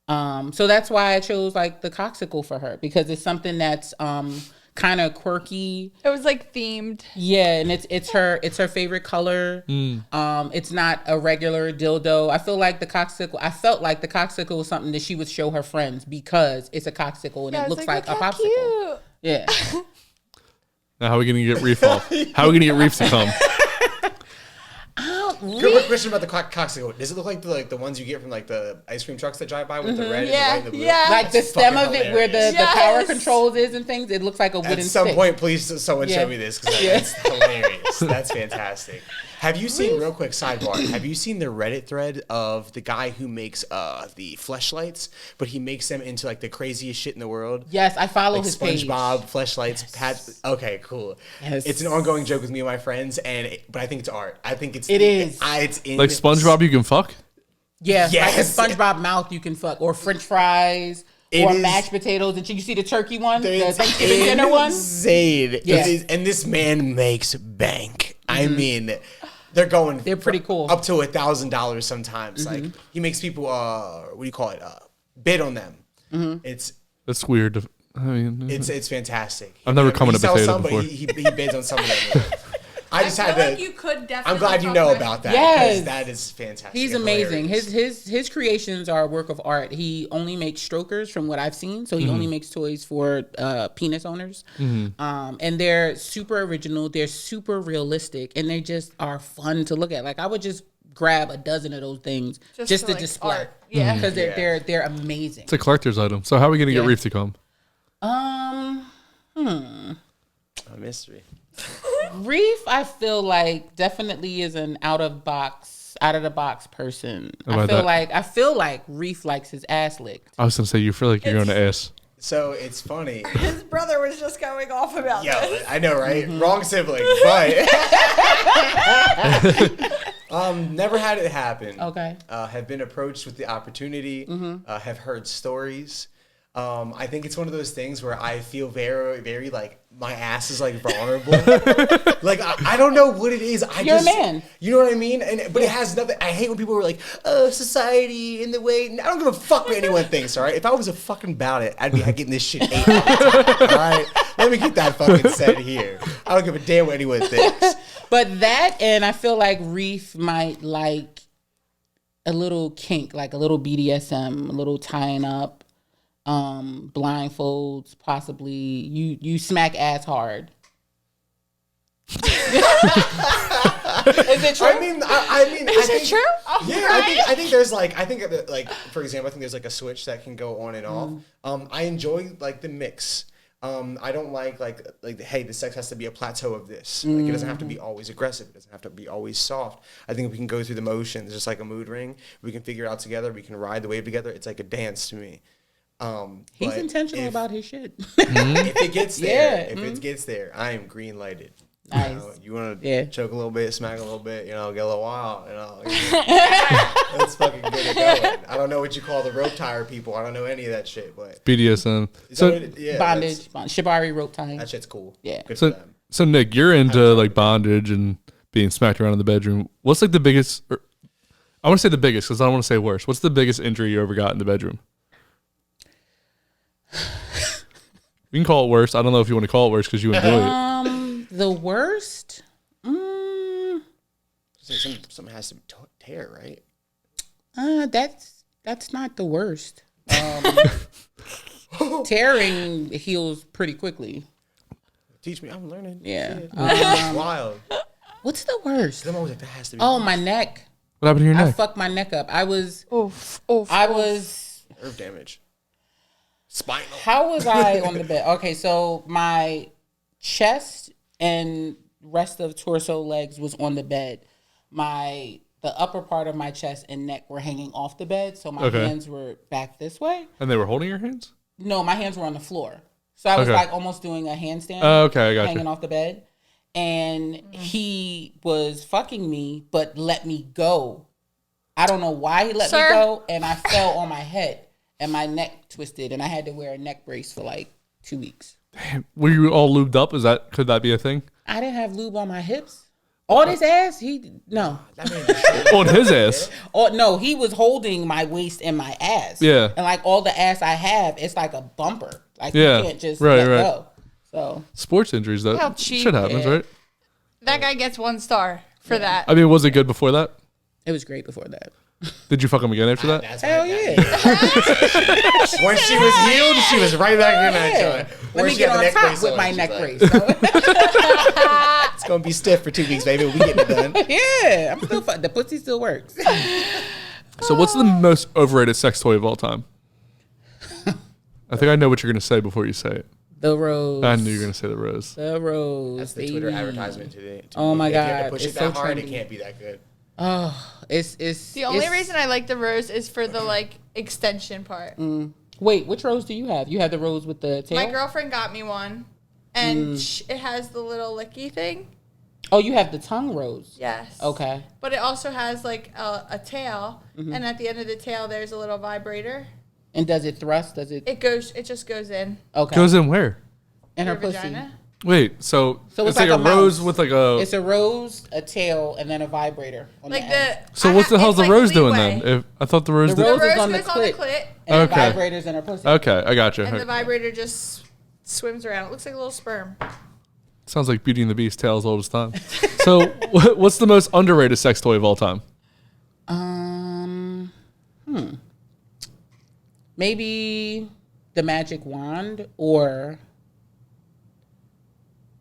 So that's why I chose like the coxicle for her, because it's something that's kind of quirky. It was like themed. Yeah, and it's her favorite color. It's not a regular dildo. I felt like the coxicle was something that she would show her friends because it's a coxicle and Yeah, it I was looks like a look how popsicle. cute. Yeah. Now, how are we gonna get Reef off? How are we gonna get Reef to come? Quick question about the coxicle. Does it look like the ones you get from like the ice cream trucks that drive by with the red and the white and the blue? Yeah. Like the That's stem fucking of it where the Yes. power controls is and things, it looks like a wooden At some stick. point, please someone Yeah. show me this because that's hilarious. That's fantastic. Have you seen, real quick sidebar, have you seen the Reddit thread of the guy who makes the fleshlights, but he makes them into like the craziest shit in the world? Yes, I follow Like his page. SpongeBob, fleshlights, Okay, cool. Yes. It's an ongoing joke with me and my friends, but I think it's art. I think it's It is. It's in Like SpongeBob, you can fuck. Yeah, Yes. like a SpongeBob mouth you can fuck, or French fries, It or is- mashed potatoes. And you see the turkey one, the It's Thanksgiving dinner one. insane. Yeah. And this man makes bank. I mean, they're pretty cool. up to $1,000 sometimes. Like he makes people what do you call it? Bid on them. It's That's weird. I mean, it's fantastic. I've never come in He a sells potato some, but before. he bids on some of them. I just had feel like to. you could definitely. I'm glad you talk know about about that. Yes. Because that is fantastic. He's and amazing. hilarious. His creations are a work of art. He only makes strokers, from what I've seen. So he only makes toys for penis owners. And they're super original. They're super realistic, and they just are fun to look at. Like I would just grab a dozen of those things just to like, display. art. Yeah. because they're amazing. it's a collector's item. So how are we gonna get Yeah. Reef to come? A mystery. Reef, I feel like definitely is an out of the box person. about that? I feel like Reef likes his ass licked. I was gonna say you feel like you're going to ass. So it's funny. His brother was just going off about Yo, this. I know, right? Mm-hmm. Wrong sibling, but never had it happen. Okay. Have been approached with the opportunity. Have heard stories. I think it's one of those things where I feel very, very like my ass is like vulnerable. Like I don't know what it is. You're a man. You know what I mean? But it has nothing. I hate when people are like, "Oh, society in the way." I don't give a fuck what anyone thinks. All right. If I was a fucking about it, I'd be getting this shit ate all the time. All right. Let me get that fucking said here. I don't give a damn what anyone thinks. But that, and I feel like Reef might like a little kink, like a little BDSM, a little tying up, blindfolds, possibly. You smack ass hard. Is it true? I mean, Is it true? Yeah, I think there's like for example, I think there's like a switch that can go on and off. I enjoy like the mix. I don't like hey, the sex has to be a plateau of this. Like it doesn't have to be always aggressive. It doesn't have to be always soft. I think we can go through the motions, just like a mood ring. We can figure it out together. We can ride the wave together. It's like a dance to me. He's But intentional if- about his shit. If it gets there, Yeah, it gets there, I am green lighted. Nice. You want to Yeah. choke a little bit, smack a little bit, get a little wild, Let's fucking get it going. I don't know what you call the rope tire people. I don't know any of that shit, but BDSM. yeah, Bondage, shibari rope tying. that shit's cool. Yeah. Good for So them. so Nick, you're into like bondage and being smacked around in the bedroom. What's like the biggest? I want to say the biggest because I don't want to say worse. What's the biggest injury you ever got in the bedroom? You can call it worse. I don't know if you want to call it worse because you enjoy it. The worst? Something has to tear, right? That's not the worst. Tearing heals pretty quickly. Teach me, I'm learning. Yeah. Shit. It's wild. What's the worst? I'm always like, that has to be Oh, my neck. What happened to your I neck? fucked my neck up. I was Oof. nerve damage. Spinal. How was I on the bed? Okay, so my chest and rest of torso, legs was on the bed. The upper part of my chest and neck were hanging off the bed, so my Okay. hands were back this way. And they were holding your hands? No, my hands were on the floor. So I was Okay. like almost doing a handstand. Okay, I got hanging you. off the bed, and he was fucking me, but let me go. I don't know why he let me Sir? go, and I fell on my head, and my neck twisted, and I had to wear a neck brace for like 2 weeks. Were you all lubed up? Could that be a thing? I didn't have lube on my hips. All this ass, no. On his ass. Oh no, he was holding my waist and my ass. Yeah. And like all the ass I have, it's like a bumper. Like Yeah. you can't just Right, let right. go. So Sports injuries, though. How cheap. Shit happens, Yeah. right? That guy gets 1 star for that. I mean, was it good before that? it was great before that. Did you fuck him again after that? Hell yeah. Once she was healed, she was right back in that joint. Let me She get had the on neck top brace with on, my she's neck like, brace. It's gonna be stiff for 2 weeks, baby. We getting it done. Yeah, I'm still the pussy still works. So, what's the most overrated sex toy of all time? I think I know what you're gonna say before you say it. The rose. I knew you were gonna say the rose. The rose. That's the Twitter baby. advertisement today. Oh my If you have to God, push it's it that so hard, it trendy. can't be that good. Oh, it's The only it's- reason I like the rose is for the like extension part. Wait, which rose do you have? You have the rose with the tail? My girlfriend got me one, and it has the little licky thing. Oh, you have the tongue rose. Yes. Okay. But it also has like a tail, Mm-hmm. and at the end of the tail, there's a little vibrator. And does it thrust? Does it? It just goes in Okay. Goes in where? in her your pussy. vagina. Wait, so So it's it's like, like a a rose mouse. with like a. It's a rose, a tail, and then a vibrator on Like the end. So what the hell's the rose doing then? If I thought the rose. The did- rose- The is rose on the goes on the clit. clit, And Okay. the vibrators in her pussy. Okay, I got you. and the vibrator just swims around. It looks like a little sperm. Sounds like Beauty and the Beast, tale as old as time. So, what's the most underrated sex toy of all time? Maybe the magic wand or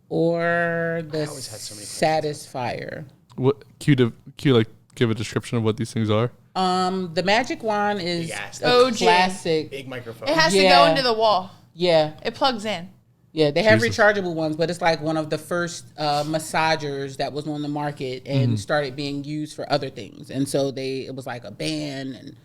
the always had so many satisfier. What like give a description of what these things are? The magic wand is Big ass. a OG. classic. Big microphone. It has to go Yeah. into the wall. Yeah, It plugs in. yeah. They have Jesus. rechargeable ones, but it's like one of the first massagers that was on the market and started being used for other things. And so it was like a ban and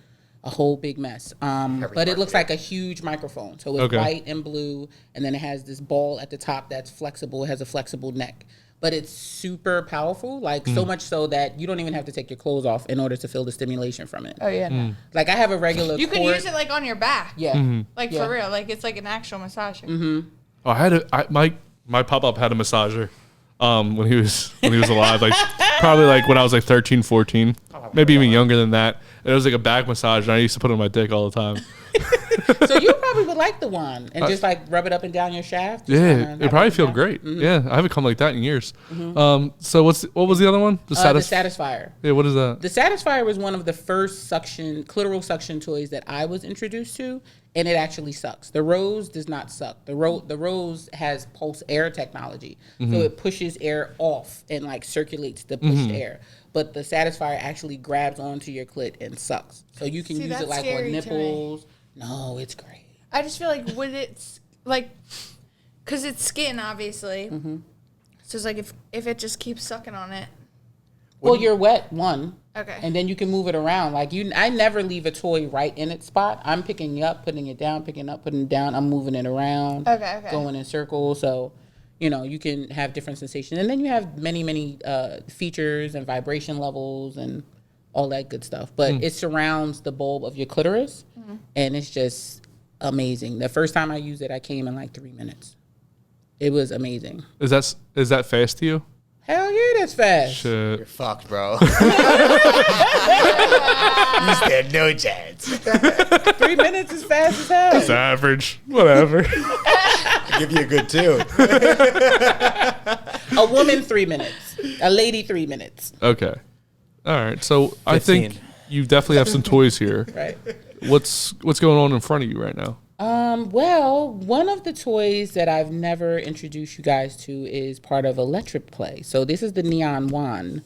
a whole big mess. But it looks like a huge microphone. So it's Okay. white and blue, and then it has this ball at the top that's flexible. It has a flexible neck. But it's super powerful, like so much so that you don't even have to take your clothes off in order to feel the stimulation from it. Oh yeah. No. Like I have a regular You could cord. use it like on your back. Yeah. Like Yeah. for real. Like it's like an actual massager. Oh, my pop up had a massager when he was alive, like probably like when I was like 13, 14, maybe even younger than that. It was like a back massage, and I used to put it on my dick all the time. So you probably would like the one and just like rub it up and down your shaft. Just Yeah, kinda it have probably it feel down. great. Yeah, I haven't come like that in years. So what was the other one? The Satisfier. Yeah, what is that? The Satisfier was one of the first clitoral suction toys that I was introduced to, and it actually sucks. The Rose does not suck. The Rose has pulse air technology, so it pushes air off and like circulates the pushed air. But the Satisfier actually grabs onto your clit and sucks. So you can See, use that's it like scary on to me. nipples. No, it's great. I just feel like would it's like, cause it's skin obviously. So it's like if it just keeps sucking on it. Well, you're wet, one. Okay. And then you can move it around. Like I never leave a toy right in its spot. I'm picking it up, putting it down, picking it up, putting it down. I'm moving it around. Okay. Going in circles. So, you can have different sensations. And then you have many, many features and vibration levels and all that good stuff. But it surrounds the bulb of your clitoris. And it's just amazing. The first time I used it, I came in like 3 minutes. It was amazing. Is that fast to you? Hell yeah, that's fast. Shit. You're fucked, bro. You stand no chance. 3 minutes is fast as hell. It's average. Whatever. I'll give you a good 2. A woman, 3 minutes. A lady, 3 minutes. Okay. All right. So I think 15. you definitely have some toys here. Right. What's going on in front of you right now? Well, one of the toys that I've never introduced you guys to is part of electric play. So this is the neon wand.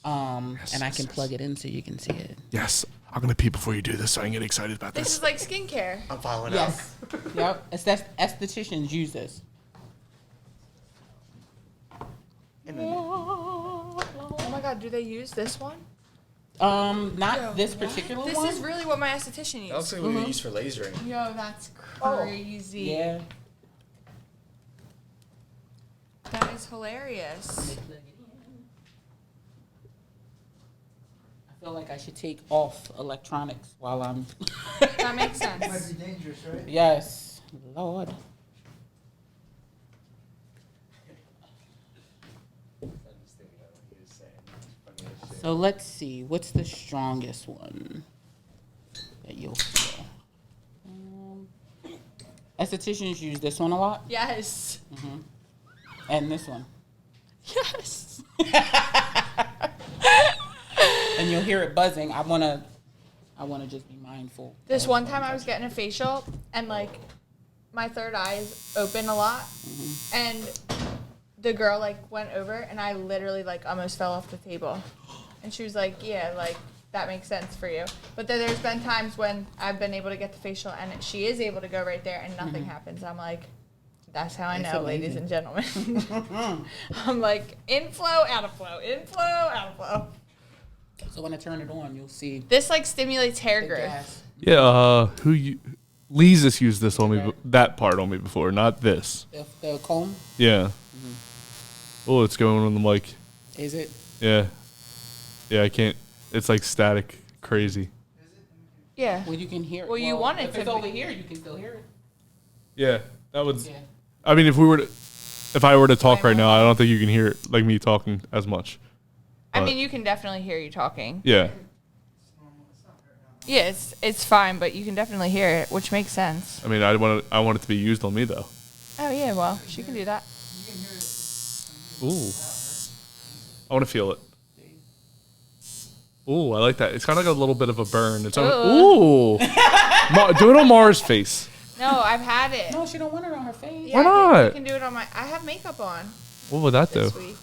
And I can plug it in so you can see it. Yes. I'm gonna pee before you do this, so I can get excited about This this. is like skincare. I'm following Yes. Yep. Estheticians use this. Oh my god, do they use this one? Not this particular This one. is really what my esthetician That looks used. like what we use for lasering. Yo, that's crazy. Yeah. That is hilarious. I feel like I should take off electronics while I'm. That makes sense. Might be dangerous, right? Yes, Lord. So let's see. What's the strongest one that you'll feel? Estheticians use this one a lot, Yes. and this one, Yes. and you'll hear it buzzing. I wanna just be mindful. This one time I was getting a facial and like my third eye is open a lot, and the girl like went over and I literally like almost fell off the table, and she was like, "Yeah, like that makes sense for you." But then there's been times when I've been able to get the facial and she is able to go right there and nothing happens. I'm like, that's how I It's know, amazing. ladies and gentlemen. I'm like, inflow, out of flow, inflow, out of flow. So when I turn it on, you'll see This like stimulates hair the growth. gas. Yeah, Lisa's used this on me, that part on me before, not this. The comb, Yeah. Oh, it's going on the mic. is it? Yeah. Yeah, I can't. It's like static, crazy. Yeah. Well, you can hear it. Well, you want it if to it's over be. here, you can still hear it. Yeah, that would. Yeah. I mean, if I were to talk right now, I don't think you can hear it, like me talking as much. I But- mean, you can definitely hear you talking. Yeah. Yeah, it's fine, but you can definitely hear it, which makes sense. I mean, I want it to be used on me though. Oh yeah, well, she can do that. Ooh. I want to feel it. Ooh, I like that. It's kind of like a little bit of a burn. It's ooh. Do it on Maura's face. No, I've had it. No, she don't want it on her face. Yeah, Why not? You can do it on my. I have makeup on What would that do? this week.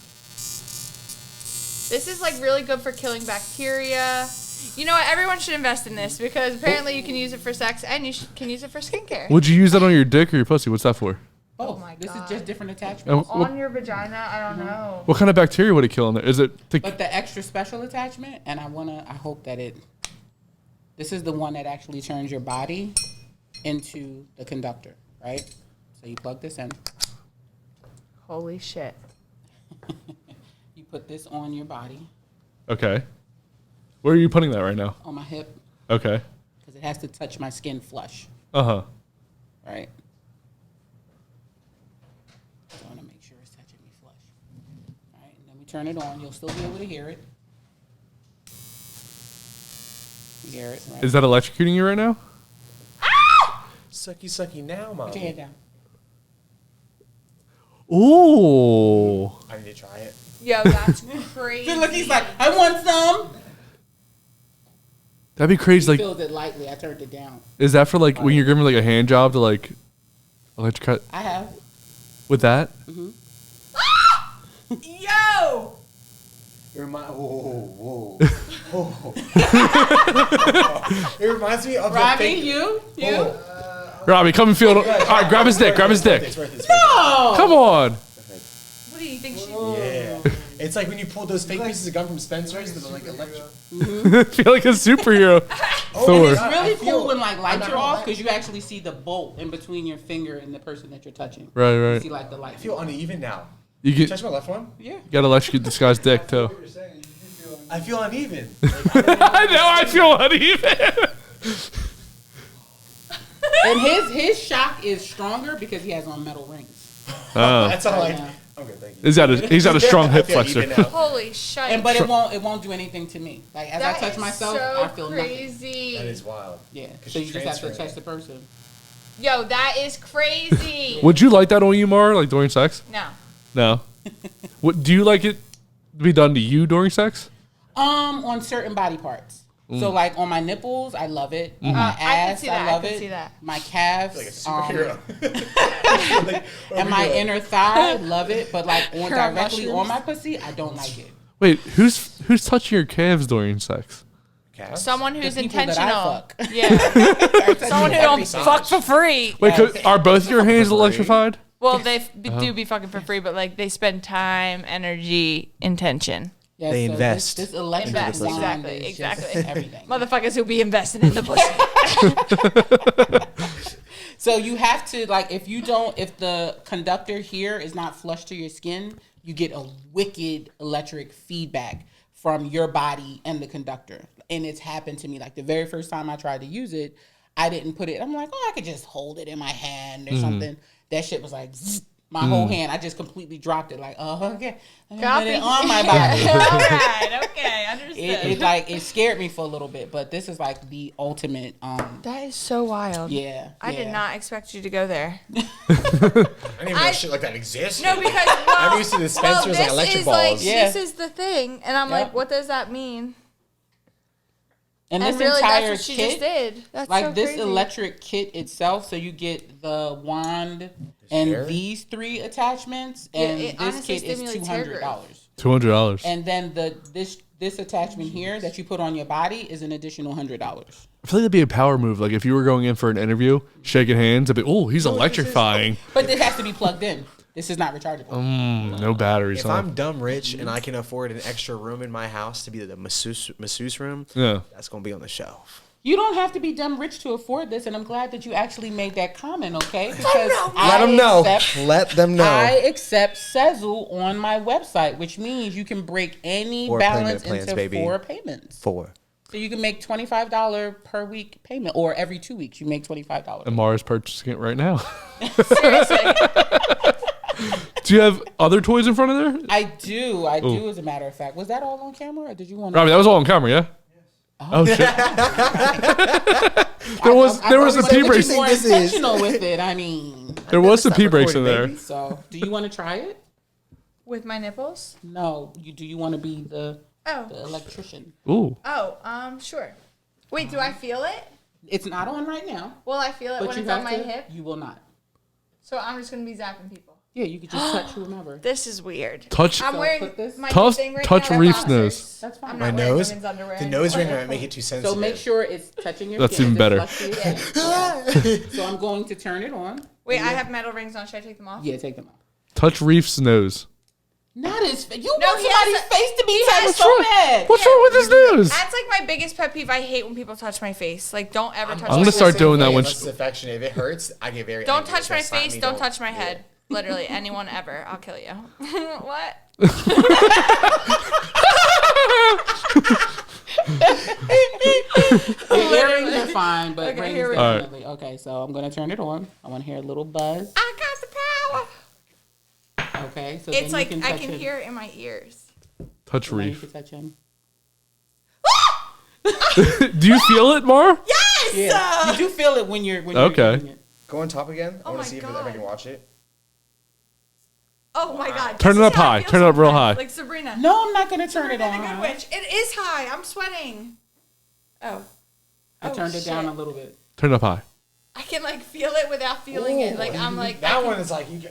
This is like really good for killing bacteria. You know what? Everyone should invest in this because apparently you can use it for sex and you can use it for skincare. Would you use that on your dick or your pussy? What's that for? Oh, my this God. is just different attachments. And On your vagina? I don't know. what kind of bacteria would it kill in there? Is it to, But the extra special attachment, and I hope that this is the one that actually turns your body into the conductor, right? So you plug this in, Holy shit. you put this on your body, okay. Where are you putting that right now? on my hip, Okay. because it has to touch my skin flush, Uh-huh. right? So I want to make sure it's touching me flush. All right, and then we turn it on. You'll still be able to hear it. You hear it, right? Is that electrocuting you right now? Sucky, sucky now, mom. Put your head down. Ooh. I need to try it. Yo, that's crazy. Look, he's like, I want some. That'd be crazy. He Like, feels it lightly. I turned it down. is that for like when you're giving like a hand job to like electrocute I have. with that? Yo! It reminds. Whoa. It reminds me of the Robbie, fake. you? Robbie, come and feel it. All right, grab his dick. Grab his dick. It's worth it. Oh! Come on. What do you think she Yeah. It's like when you pull those fake pieces of gum from Spencer's that are like electric. Feel like a superhero. Thor. It's really I feel- cool when like I'm lights not are gonna off lie. because you actually see the bolt in between your finger and the person that you're touching. Right, You right. see like the light. I feel uneven now. You Can you get touch my left one? Yeah. got electrocute this guy's dick too. What you're saying, you do feel like I feel uneven. I know. I feel uneven. And his shock is stronger because he has on metal rings. Oh. That's all Right I. now. Okay, thank you. He's got a strong I hip feel flexor. even now. Holy shit. And but it won't do anything to me. Like as I touch myself, so I feel nothing. crazy. That is wild. Yeah. 'Cause So you she's just have to transferring touch the person. Yo, that is crazy. Would you like that on you, Maura, like during sex? No. No. What do you like it to be done to you during sex? On certain body parts. So like on my nipples, I love it. On my I can ass, see that. I love I can it. see that. My calves, Like a superhero. Like, and my overhead. inner thigh, love it. But like on Curl directly on mushrooms. my pussy, I don't like it. Wait, who's touching your calves during sex? Calves? Someone who's The people that I intentional. fuck. Yeah. Someone who don't Everything. fuck for free. Wait, are both your hands electrified? Well, they do be fucking for free, but like they spend time, energy, intention. Yeah, They so invest This electric Invest, wand exactly, is just exactly. everything. Motherfuckers who be investing in the pussy. So you have to like if the conductor here is not flush to your skin, you get a wicked electric feedback from your body and the conductor. And it's happened to me. Like the very first time I tried to use it, I didn't put it. I'm like, I could just hold it in my hand or something. That shit was like zzz, my whole hand. I just completely dropped it. Like, okay, I'm gonna put it on my body. All right, okay, understood. It scared me for a little bit, but this is like the ultimate. That is so wild. Yeah, I did not expect you to go there. I didn't even know shit like that existed. No, because I'm used to dispensers like electric balls. Like, Yeah. This is the thing, and I'm like, what does that mean? And this really, entire that's what she kit, just did. That's like so this crazy. electric kit itself. So you get the wand and these 3 attachments, and it this honestly kit is stimulates hair $200. $200. And then this attachment here that you put on your body is an additional $100. I feel like that'd be a power move. Like if you were going in for an interview, shaking hands, I'd be, he's electrifying. But this has to be plugged in. This is not rechargeable. No batteries. If I'm dumb rich and I can afford an extra room in my house to be the masseuse room, that's gonna be on the shelf. You don't have to be dumb rich to afford this, and I'm glad that you actually made that comment, okay? Because Let them know. Let them know. I accept Sezzle on my website, which means you can break any 4 balance payment plans, into baby. 4 payments. 4. So you can make $25 per week payment, or every 2 weeks you make $25. And Maura's purchasing it right now. Seriously. Do you have other toys in front of there? I do, as a matter of fact. Was that all on camera, or did you want I mean, that was all on camera, yeah? Oh, shit. there was some pee breaks. More intentional with it. I mean, There was some pee breaks in there. so do you want to try it? With my nipples? No. Do you want to be the Oh. electrician? Ooh. Oh, sure. Wait, do I feel it? It's not on right now, Will I feel it but when you it's on have my to. hip? You will not. So I'm just gonna be zapping people. Yeah, you could just touch whomever. This is weird. Touch. I'm So wearing put this- my Touch- thing right touch now. they're Reef's boxers. nose. That's fine. I'm My not wearing nose. women's underwear The nose ring anymore. might make it too sensitive. So make sure it's touching your That's skin. even better. So I'm going to turn it on. Wait, I have metal rings on. Should I take them off? Yeah, take them off. Touch Reef's nose. Not his face. You No, want he has somebody's a- face to be he touched has- so bad. What's wrong with his nose? That's like my biggest pet peeve. I hate when people touch my face. Like, don't ever touch I'm my gonna face. start doing that when Unless it's affectionate. If it hurts, I get very Don't angry. touch my Just slap face. me, Don't touch my head. Literally, anyone ever. I'll kill you. What? The earrings are fine, but Okay, rings here we go. definitely. Okay, so I'm gonna turn it on. I want to hear a little buzz. I got the power. Okay, so It's then like you can I touch can him. hear it in my ears. Touch Now you Reef. can touch him. Do you feel it, Mar? Yes. Yeah, you do feel it when you're Okay. doing it. Go on top again. I Oh want my to see if God. I can watch it. Oh my God. Turn This it is up how I high. feel Turn it up real sometimes. high. Like Sabrina. No, I'm not gonna turn it Sabrina on. the Good Witch. It is high. I'm sweating. Oh. I turned it down shit. a little bit. Turn it up high. I can like feel it without feeling it. Like I'm like That one is like you can.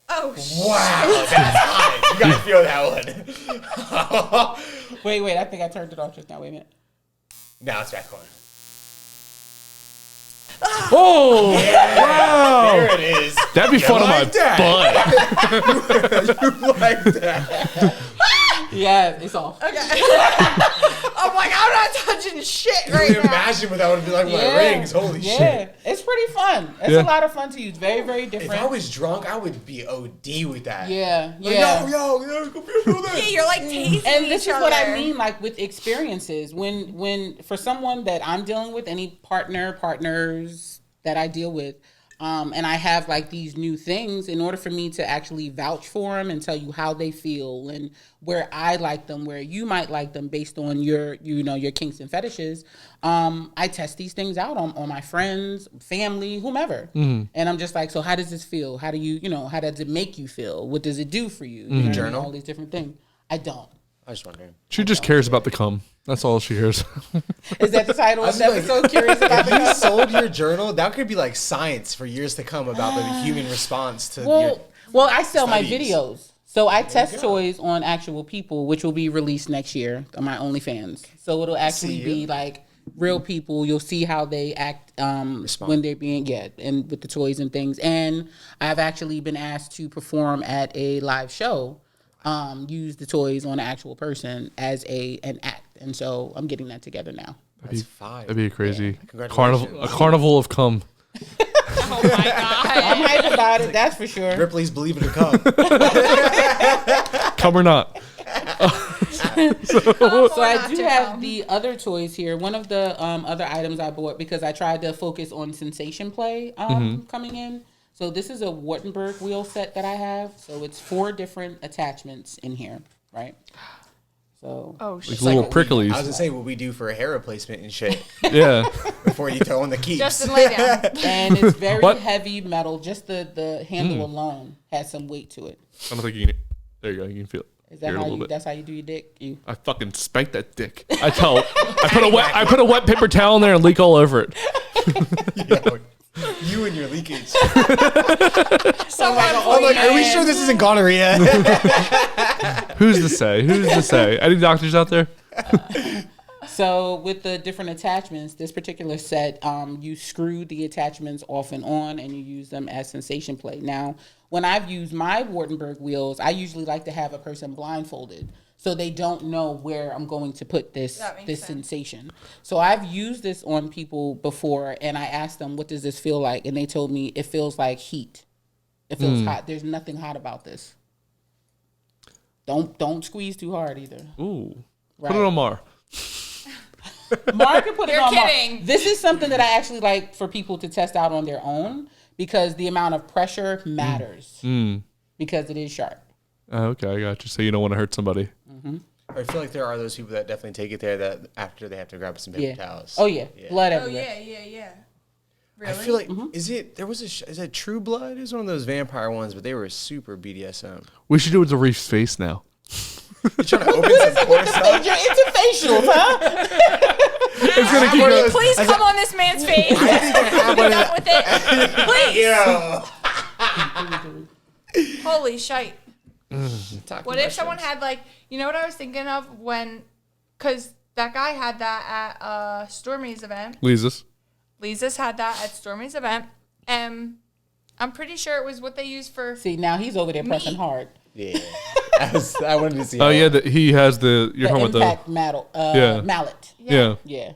Oh Wow, that's high. You gotta feel that one. Wait, I think I turned it off just now. Wait a minute. Now it's back on. Oh, There it is. that'd be fun on my like that? butt. You like that? Yeah, it's off. Okay. I'm like, I'm not touching shit right Can you now. imagine what that would be like with my rings? Holy yeah, shit. it's pretty fun. It's Yeah. a lot of fun to use. Very, very If different. I was drunk, I would be OD with that. Yeah, Like, yeah. yo, go feel Yeah, that. you're like tasting And this each is what I other. mean, like with experiences. When for someone that I'm dealing with, any partners that I deal with, and I have like these new things, in order for me to actually vouch for them and tell you how they feel and where I like them, where you might like them based on your kinks and fetishes, I test these things out on my friends, family, whomever. And I'm just like, so how does this feel? How do how does it make you feel? What does it do for you? You know what I mean? Journal? All these different things. I don't. I was just wondering. She just cares about the cum. That's all she cares. Is that the title of the episode? Curious about If you the sold your journal, that could be like science for years to come about the human response to your. Well, I sell my studies. videos. So I test toys on actual people, which will be released next year on my OnlyFans. So it'll actually See be you. like real people. You'll see how they act when they're being and with the toys and things. And I've actually been asked to perform at a live show. Use the toys on an actual person as an act, and so I'm getting that together now. That's 5. That'd be a crazy Congratulations. a carnival of cum. Oh my god. I'm hype about it. That's for sure. Ripley's Believe It or Come. Cum or not. So I do have the other toys here. One of the other items I bought because I tried to focus on sensation play coming in. So this is a Wartenberg wheel set that I have. So it's 4 different attachments in here, right? So Oh Like shit. little I was pricklies. gonna say what we do for a hair replacement and shit Yeah. before you throw in the keys. Justin, lay down. and it's very What? heavy metal. Just the handle alone has some weight to it. I don't think you can. There you go. You can feel it. Is Here that a how little you? bit. That's how you do your dick? You I fucking spanked that dick. I put a wet paper towel in there and leak all over it. Yo, you and your leakage. Someone I'm like, are we sure this isn't gonorrhea? Who's to say? Who's to say? Any doctors out there? So with the different attachments, this particular set, you screw the attachments off and on, and you use them as sensation play. Now, when I've used my Wartenberg wheels, I usually like to have a person blindfolded, so they don't know where I'm going to put this That makes this sense. sensation. So I've used this on people before, and I asked them, "What does this feel like?" And they told me it feels like heat. It feels hot. There's nothing hot about this. Don't squeeze too hard either. Ooh. Right. Put it on Mar. Mark can put it You're on Mark. kidding. This is something that I actually like for people to test out on their own because the amount of pressure matters because it is sharp. Oh, okay, I got you. So you don't want to hurt somebody. I feel like there are those people that definitely take it there that after they have to grab some paper Yeah. towels. Oh yeah, blood Oh everywhere. yeah. Really? I feel like is it True Blood? Is one of those vampire ones, but they were super BDSM. We should do it to Reef's face now. You're trying to open some core stuff. You're into facials, huh? It's gonna keep one of going. those- Please come on this man's face. I think I have one of Done with it. Please. Yeah. Holy shite. What if someone had like, you know what I was thinking of when, because that guy had that at Stormy's event. Lisa's. Lisa's had that at Stormy's event. And I'm pretty sure it was what they used for. See, now he's over there pressing Me. hard. Yeah. I wanted to see. Oh how- yeah, he has the. You're The talking about impact Yeah. mallet. the. Yeah. Yeah.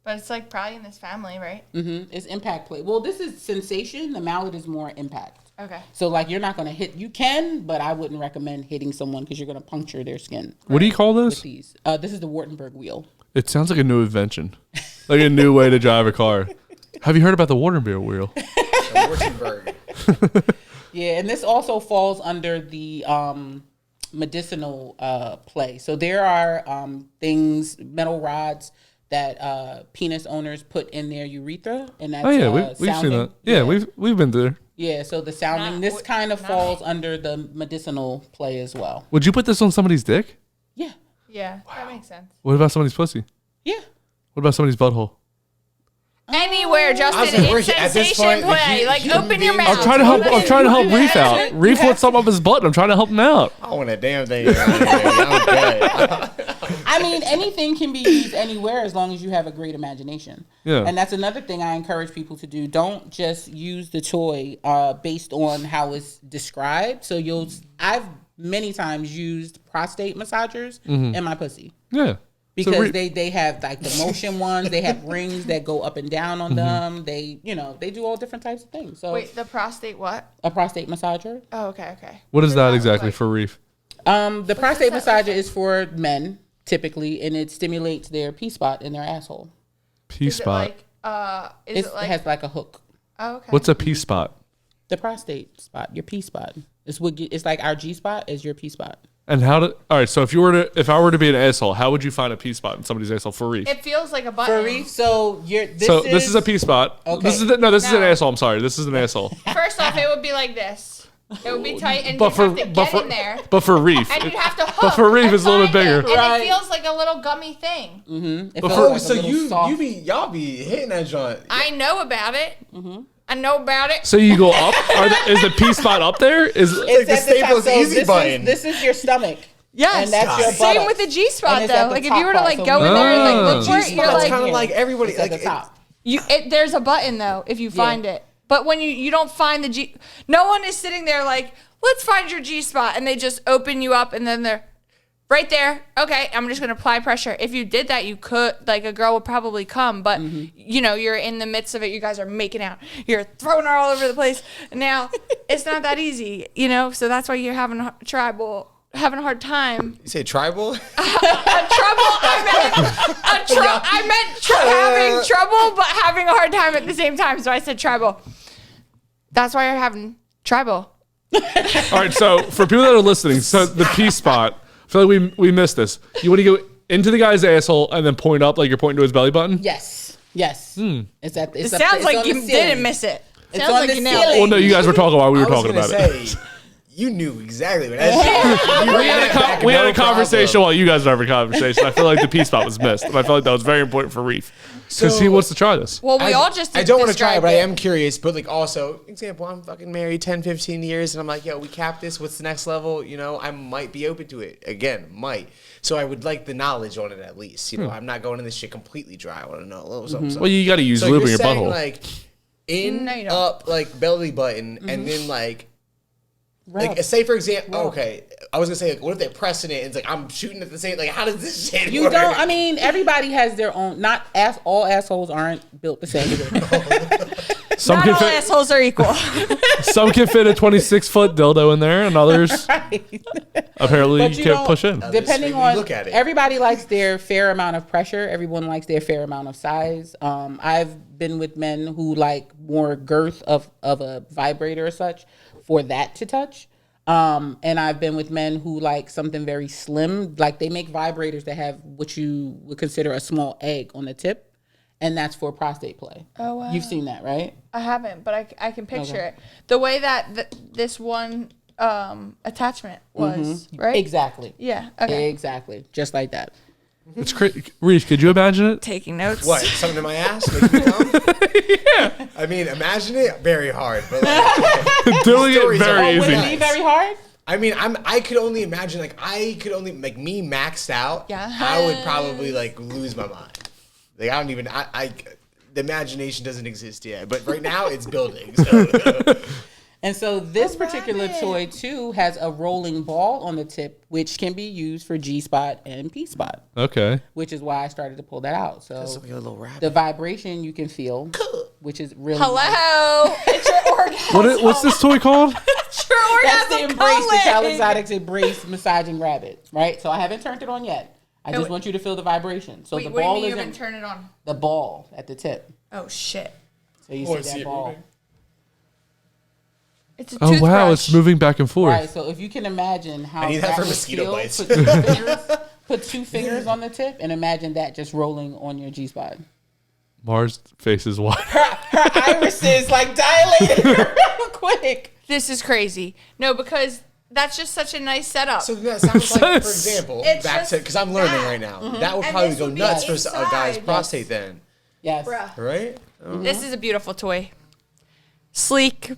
But it's like probably in this family, right? It's impact play. Well, this is sensation. The mallet is more impact. Okay. So like you're not going to hit. You can, but I wouldn't recommend hitting someone because you're going to puncture their skin. What do you call With this? these, this is the Wartenberg wheel. It sounds like a new invention, like a new way to drive a car. Have you heard about the Waterbeer wheel? Wurttemberg. Yeah, and this also falls under the medicinal play. So there are things, metal rods that penis owners put in their urethra, and that's Oh yeah, we've seen sounding. that. Yeah, we've been there. Yeah, so the sounding. Not- This kind of not falls me. under the medicinal play as well. Would you put this on somebody's dick? Yeah, Yeah, that makes sense. What about somebody's pussy? yeah. What about somebody's butthole? Anywhere, Justin. was like, It's at this sensation point, play. you- Like, you open your being- mouth. I'm trying to help. I'm trying to help You Reef have out. to- Reef you wants something up his butt. I'm trying to help him out. I don't want a damn thing around here, baby. I'm good. I mean, anything can be used anywhere as long as you have a great imagination. Yeah. And that's another thing I encourage people to do. Don't just use the toy based on how it's described. So I've many times used prostate massagers in my pussy. Yeah. Because So they have like the motion ones, they have rings that go up and down on them. They they do all different types of things. So Wait, the prostate what? a prostate massager. Oh, okay. What is What that does exactly look like? for Reef? The prostate does that massager is for men typically, and it stimulates their P spot in their asshole. P Is it spot. like, is it It like, has like a hook. oh, okay. What's a P spot? The prostate spot, your P spot. It's like our G spot is your P spot. And how to? All right. So if I were to be an asshole, how would you find a P spot in somebody's asshole for Reef? It feels like a button. For Reef, so This is a P spot. Okay. This is this is an No. asshole. I'm sorry. This is an asshole. First off, it would be like this. It would be tight, and But you'd for have to but get for in there. but for Reef, And you'd have to hook. but for Reef, and it's a little bit find bigger. It, and Right. it feels like a little gummy thing. It But feels for- like a So little soft- y'all be hitting that joint. I know about it. I know about it. So you go up. Is the P spot up there? Is It's like the at the top. Staples So Easy this button. This is your stomach. Yes. And that's your Same buttocks. with the G spot And it's at though. the Like if top you were to part, like so go when in there and like Oh. look for it, you're It's like kind of like everybody. It's at Like the top. there's a button though if you find it. But when you don't find the G, no one is sitting there like, let's find your G spot, and they just open you up and then they're right there. Okay, I'm just gonna apply pressure. If you did that, you could, like, a girl would probably come, but you know, you're in the midst of it. You guys are making out. You're throwing her all over the place. Now, it's not that easy, you know. So that's why you're having a hard time. You say tribal? I meant having trouble, but having a hard time at the same time. So I said tribal. That's why you're having tribal. All right, so for people that are listening, so the P spot, I feel like we missed this. You want to go into the guy's asshole and then point up like you're pointing to his belly button? Yes. It's at. It sounds like you didn't miss it. It's Sounds on like the you nailed ceiling. it. Well, no, you guys were talking while we were talking about it. You knew exactly what I said. We had a conversation while you guys were having a conversation. I feel like the P spot was missed. And I feel like that was very important for Reef. Because he wants to try this. Well, we all just I don't want to try it, described but I am curious. But like also, example, I'm fucking married 10, 15 years, and I'm like, yo, we capped this. What's the next level? You know, I might be open to it. Again, might. So I would like the knowledge on it at least. You know, I'm not going in this shit completely dry. I want to know a little something. Well, you got to use So lube in you're your saying butthole. like in, No, you don't. up, like belly button, and then like say for example, okay, I was gonna say like, what if they're pressing it and it's like I'm shooting at the same, like how does this shit You work? don't. I mean, everybody has their own. Not all assholes aren't built the same. Some Not can all fit. assholes are equal. Some can fit a 26-foot dildo in there, and others Right. apparently But you you can't don't- push in. Depending When you on look at it. everybody likes their fair amount of pressure. Everyone likes their fair amount of size. I've been with men who like more girth of a vibrator or such for that to touch. And I've been with men who like something very slim. Like they make vibrators that have what you would consider a small egg on the tip. And that's for prostate play. Oh, wow. You've seen that, right? I haven't, but I can picture Okay. it. The way that this one attachment was, right? Exactly. Yeah. Okay. Exactly. Just like that. It's crazy. Reef, could you imagine it? Taking notes. What? Something in my ass? Making me come? Yeah. I mean, imagine it. Very hard, but like, Doing it stories are very all Would easy. it be very hard? I mean, I could only imagine like me maxed out. Yes. I would probably like lose my mind. Like I don't even the imagination doesn't exist yet, but right now it's building. So. And so this particular toy too has a rolling ball on the tip, which can be used for G spot and P spot, Okay. which is why I started to pull that out. So Like a little rabbit. the vibration you can feel, which is really nice. Hello. It's your orgasm. What's this toy called? It's your That's the orgasm embrace, the calling. Calisthenics embrace massaging rabbit, right? So I haven't turned it on yet. I just wait. want you to feel the vibration. So Wait, the what do you ball mean you isn't haven't turned it on? the ball at the tip. Oh shit! So you Oh, see see that it ball. moving? It's a Oh toothbrush. wow, it's moving back and forth. Right, so if you can imagine how I need that for would mosquito feel, bites. put two fingers on the tip and imagine that just rolling on your G spot. Mars' face is wide. Her irises like dilated real quick. This is crazy. No, because that's just such a nice setup. So that sounds like, for example, It's back just to because I'm learning that. right now. That would And probably this go would be nuts for a guy's inside. prostate then, Yes. Bruh. right? This is a beautiful toy. Sleek,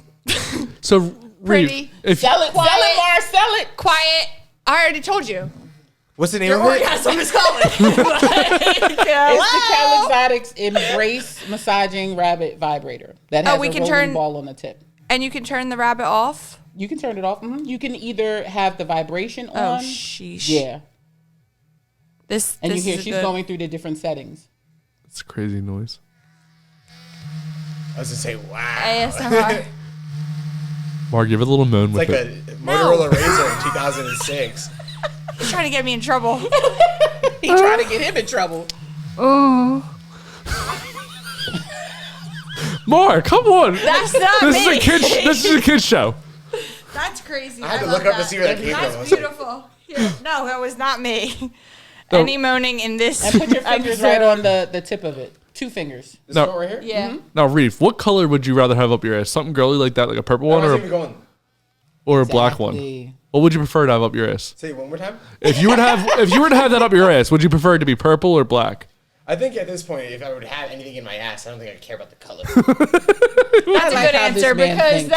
So pretty, Reef, if Sell it, Quiet. sell it, Mars, sell it. quiet. I already told you. What's the name Your of it? orgasm is calling. It's the Calisthenics Embrace Massaging Rabbit Vibrator that has we a can rolling turn- ball on the tip. And you can turn the rabbit off. You can turn it off. You can either have the vibration Oh, on. sheesh. Yeah. This And this you hear is she's good. going through the different settings. it's a crazy noise. I was gonna say, wow. ASMR. Mark, give it a little moan It's with like it. a Motorola Razr in 2006. He's trying to get me in trouble. He trying to get him in trouble. Mark, come on. That's not This me. is a kid. This is a kid show. That's crazy. I had to love look up to that. see where that came from. I That's was like, beautiful. Yeah. No, that was not me. No. Any moaning in this And put your fingers right on the tip of it. 2 fingers. This No. one right here? Yeah. Now, Reef, what color would you rather have up your ass? Something girly like that, like a purple I one, wasn't or even going. a black one? Exactly. What would you prefer to have up your ass? Say it one more time. If you were to have that up your ass, would you prefer it to be purple or black? I think at this point, if I would have anything in my ass, I don't think I'd care about the color. That's a like good how this answer man because thinks.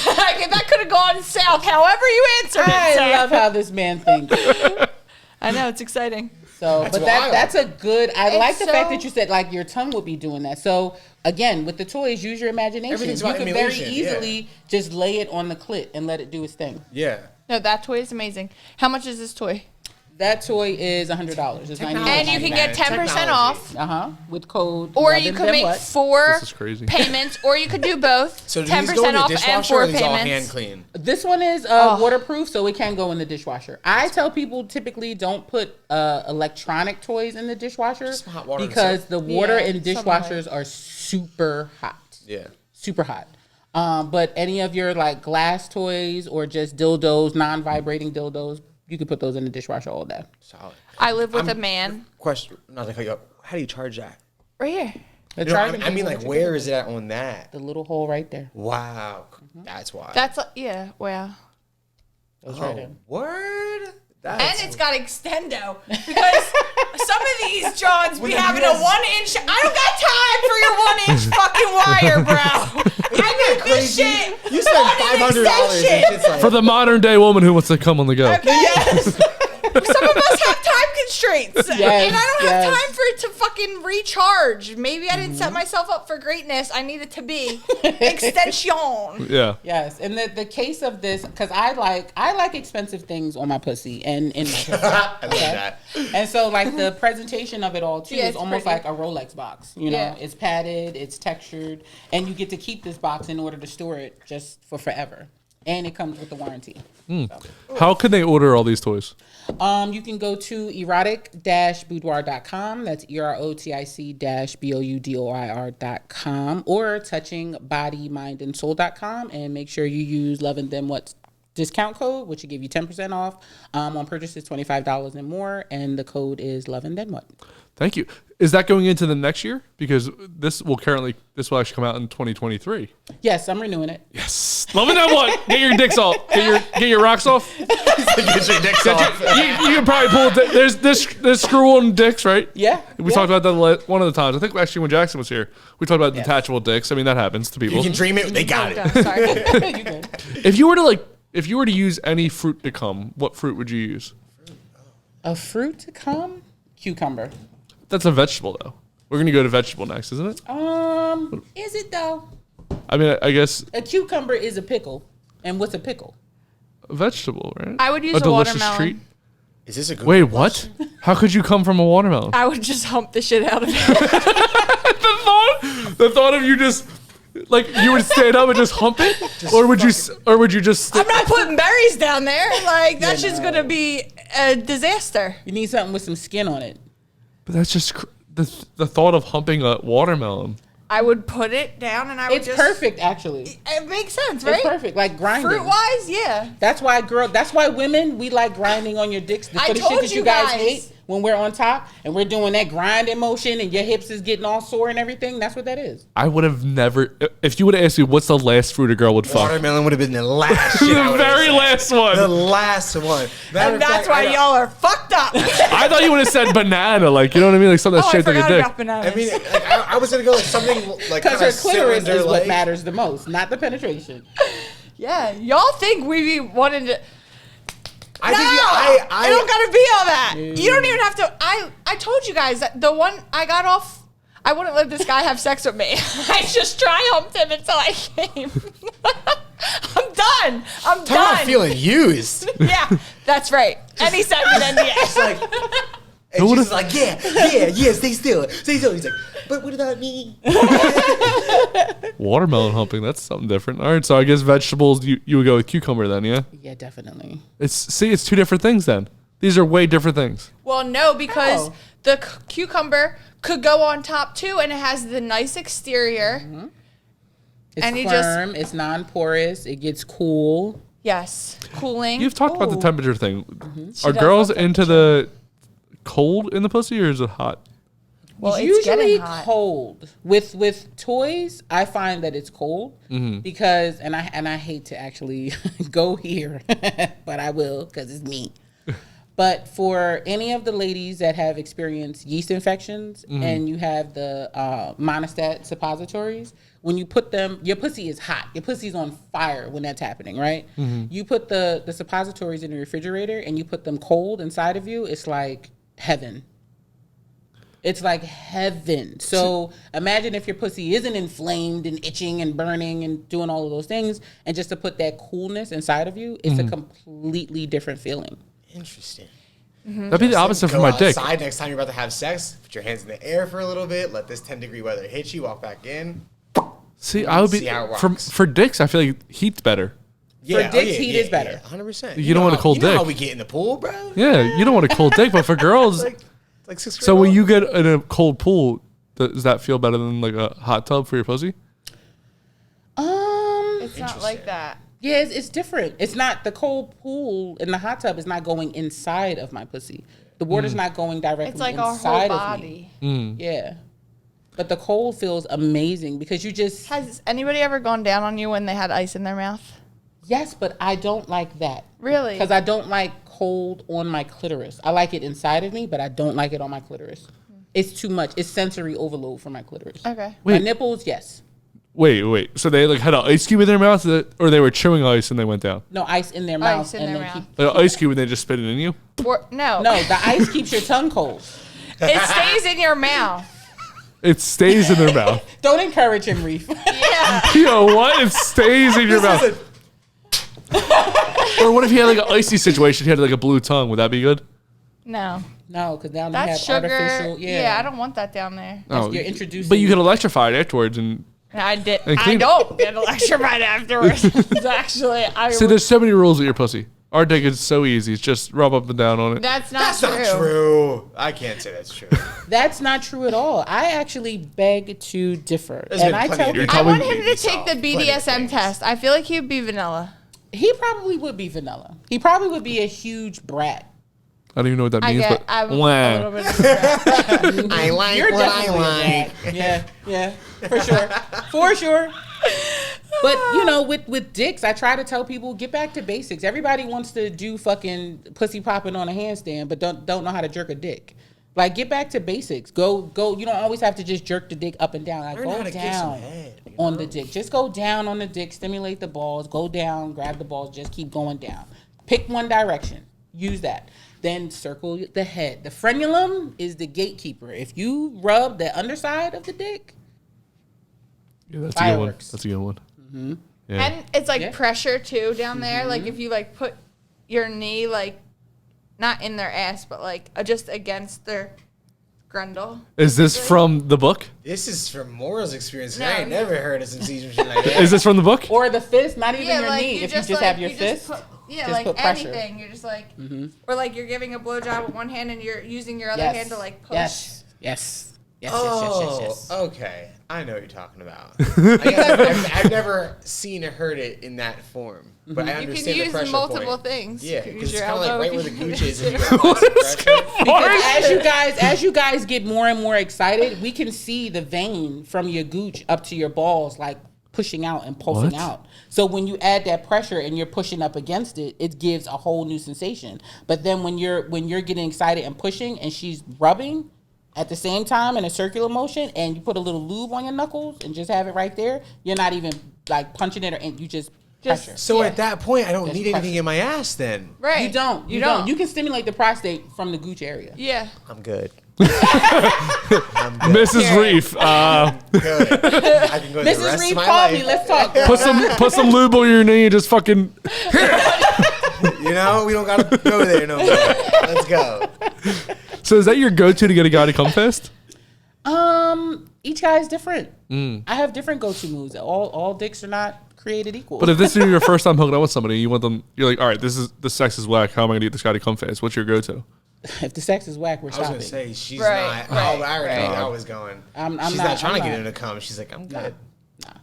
that could have gone south. However you answered it. I sir. love how this man thinks. I know it's exciting. So, That's but wild. that's a good. I It's like the fact so- that you said like your tongue would be doing that. So again, with the toys, use your imagination. Everything's You about can very emulation, yeah. easily just lay it on the clit and let it do its thing. Yeah. No, that toy is amazing. How much is this toy? That toy is $100. It's $99. And you can get 10% off. With code. Or Love you and could Then make What. 4 This is crazy. payments, or you could do both. So do these 10% go in the off and dishwasher 4 or are these all hand payments. clean? This one is waterproof, so it can go in the dishwasher. I tell people typically don't put electronic toys in the dishwasher Just hot water and because soap. the water in something dishwashers are super hot. Yeah. Super hot. But any of your like glass toys or just dildos, non-vibrating dildos, you can put those in the dishwasher all day. Solid. I live with a man. Question, not to cut you up. How do you charge that? Right here. The You know, charging I mean, cable, like, where is it at on that? the little hole right there? Wow. That's why. That's, yeah, well. Goes right in. Word? And That's it's got extendo. Because some of these Johns be having a 1-inch. I don't got time for your 1-inch fucking wire, bro. I need this shit. You spent on an $500 extension. and shit's like, For the modern day woman who wants to come on the go. Yes. Some of us have time constraints. And I don't have yes. time for it to fucking recharge. Maybe I didn't set myself up for greatness. I need it to be extension. Yeah. Yes, and the case of this, because I like expensive things on my pussy and in my pussy. I love that. And so like the presentation of it all too Yeah, is it's almost pretty. like a Rolex box. You know, Yeah. it's padded, it's textured, and you get to keep this box in order to store it just for forever. And it comes with the warranty. How can they order all these toys? You can go to erotic-boudoir.com. That's erotic-boudoir.com or touchingbodymindandsoul.com, and make sure you use Love and Then What discount code, which will give you 10% off on purchases $25 and more, and the code is Love and Then What. Thank you. Is that going into the next year? Because this will actually come out in 2023. Yes, I'm renewing it. Yes. Loving that one. Get your dicks off. Get your rocks off. Get your dicks off. You can probably pull. There's screw on dicks, right? Yeah. We talked about that one of the times. I think actually when Jackson was here, we talked about detachable dicks. I mean that happens to people. You can dream it. They got it. Sorry. You good. If you were to use any fruit to come, what fruit would you use? A fruit to come? Cucumber. That's a vegetable though. We're gonna go to vegetable next, isn't it? Is it though? I mean, I guess A cucumber is a pickle. And what's a pickle? a vegetable, right? I would use a delicious watermelon. treat. Is this a good Wait, what? How could you come from a watermelon? I would just hump the shit out of it. the thought of you just like you would stand up and just hump it, or would you just? I'm not putting berries down there. Like, that's just going to be a disaster. You need something with some skin on it. But that's just the thought of humping a watermelon. I would put it down and I would It's just... perfect, actually. It makes sense, right? It's perfect, like grinding. Fruit-wise, yeah. That's why women, we like grinding on your dicks. I For the told shit that you you guys guys. hate when we're on top and we're doing that grinding motion and your hips is getting all sore and everything. That's what that is. I would have never. If you would have asked me what's the last fruit a girl would fuck, Watermelon would have been the last shit. I the would've very said. last one. The last one. Matter And of that's fact, why y'all are fucked up. I thought you would have said banana, like you know what I mean, like something that's I shaped like a forgot dick. about bananas. I mean, like, I was gonna go like something like Because kind her of clitoris is what cylinder-like. matters the most, not the penetration. yeah, y'all think we be wanting to... I No, think it don't gotta be all that. You don't even have to. I told you guys that the one I got off, I wouldn't let this guy have sex with me. I just triumphed him until I came. I'm done. I'm Talk done. about feeling used. Yeah, that's right. Any second NDA. It's like, and she's like, yeah, stay still. He's like, but what about me? Watermelon humping, that's something different. All right, so I guess vegetables, you would go with cucumber then, yeah? Yeah, definitely. It's two different things then. These are way different things. Well, no, because Oh. the cucumber could go on top too, and it has the nice exterior. It's And you just- firm, it's non-porous, it gets cool. Yes, cooling. You've talked about the Ooh. temperature thing. Are does girls love into the cold in the pussy or is it hot? well, It's it's usually getting hot. cold. With toys, I find that it's cold because and I hate to actually go here, but I will because it's me. But for any of the ladies that have experienced yeast infections and you have the monostat suppositories, when you put them, your pussy is hot. Your pussy's on fire when that's happening, right? You put the suppositories in the refrigerator and you put them cold inside of you, it's like heaven. It's like heaven. So imagine if your pussy isn't inflamed and itching and burning and doing all of those things, and just to put that coolness inside of you, it's a completely different feeling. Interesting. That'd be the opposite for Go my dick. outside next time you're about to have sex. Put your hands in the air for a little bit. Let this 10-degree weather hit you. Walk back in. See, I would be See how it for rocks. for dicks. I feel like heat's better. Yeah, dicks, heat is better. 100%. You don't want a cold You know how dick. we get in the pool, bro? Yeah, you don't want a cold dick, but for girls, Like 6th grade. so when you get in a cold pool, does that feel better than like a hot tub for your pussy? It's not like that. Yeah, it's different. It's not the cold pool in the hot tub is not going inside of my pussy. The water's not going directly It's like our inside whole of me. body. Yeah. But the cold feels amazing because you just Has anybody ever gone down on you when they had ice in their mouth? yes, but I don't like that. Really? Because I don't like cold on my clitoris. I like it inside of me, but I don't like it on my clitoris. It's too much. It's sensory overload for my clitoris. Okay. My Wait. nipples, yes. Wait. So they like had an ice cube in their mouth, or they were chewing ice and they went down. No ice in their mouth. Ice in their mouth. Like an ice cube and they just spit it in you. No. No, the ice keeps your tongue cold. It stays in your mouth. It stays in their mouth. Don't encourage him, Reef. Yeah. Yo, what? It stays in your mouth. Or what if you had like an icy situation? You had like a blue tongue. Would that be good? No. No, because now they That's have sugar. artificial. Yeah, I don't want that down there. Oh, You're introducing. but you could electrify it afterwards and. I did. And I clean- don't get electrified afterwards. Actually, I. See, there's so many rules with your pussy. Our dick is so easy. It's just rub up and down on it. That's not That's true. not true. I can't say that's true. That's not true at all. I actually beg to differ, There's and been I plenty tell of- You're people I want telling him me to take the Plenty of BDSM things. test. I feel like he'd be vanilla. he probably would be vanilla. He probably would be a huge brat. I don't even know what that means, but I'm a wow. little bit of a brat. I like You're what I definitely like. a brat. Yeah, for sure, for sure. But you know, with dicks, I try to tell people get back to basics. Everybody wants to do fucking pussy popping on a handstand, but don't know how to jerk a dick. Like get back to basics. Go. You don't always have to just jerk the dick up and down. Like Learn how go to give some down head, you on the dick. Just go down on the dick. Stimulate the balls. Go down. Grab the balls. Just keep going down. Pick one direction. Use that. Then circle the head. The frenulum is the gatekeeper. If you rub the underside of the dick, Yeah, that's a good one. Fireworks. That's a good one. Yeah. And it's like Yeah. pressure too down there. Like if you like put your knee like not in their ass, but like just against their grundle. Is this from the book? This is from Maura's experience. No, I ain't you- never heard of some season shit like that. Is this from the book? or the fist, not even Yeah, your like knee. you If just you just like, have your you fist, Just put, yeah, just like put pressure. anything. You're just like, or like you're giving a blowjob with one hand and you're using your other yes. hand to like push. Yes. Oh, Yes. okay. I know what you're talking about. I guess I've never seen or heard it in that form, but I You understand can the use pressure multiple point. things. Yeah, You can because use it's your kind of like elbow, right you where the can gooch use is. And your- you apply some pressure. Because as you guys get more and more excited, we can see the vein from your gooch up to your balls like pushing out and pulsing What? out. So when you add that pressure and you're pushing up against it, it gives a whole new sensation. But then when you're getting excited and pushing and she's rubbing at the same time in a circular motion and you put a little lube on your knuckles and just have it right there, you're not even like punching it or and you just pressure. So Yeah. at that point, I don't Just need anything pressure. in my ass then. Right. You don't. You don't. You can stimulate the prostate from the gooch area. Yeah. I'm good. Mrs. Reef, Good. I can go the Mrs. rest Reed, of my call life. me. Let's talk. put some lube on your knee and just fucking. You know, we don't gotta go there no more. Let's go. So is that your go-to to get a guy to come fast? Each guy is different. I have different go-to moves. All dicks are not created equal. But if this is your first time hooking up with somebody, you want them. You're like, all right, the sex is whack. How am I gonna get this guy to come fast? What's your go-to? if the sex is whack, we're I was stopping. gonna say she's Right, not. right, I already knew right. that was going. I'm She's not- not trying I'm to get not. him to come. She's like, I'm good.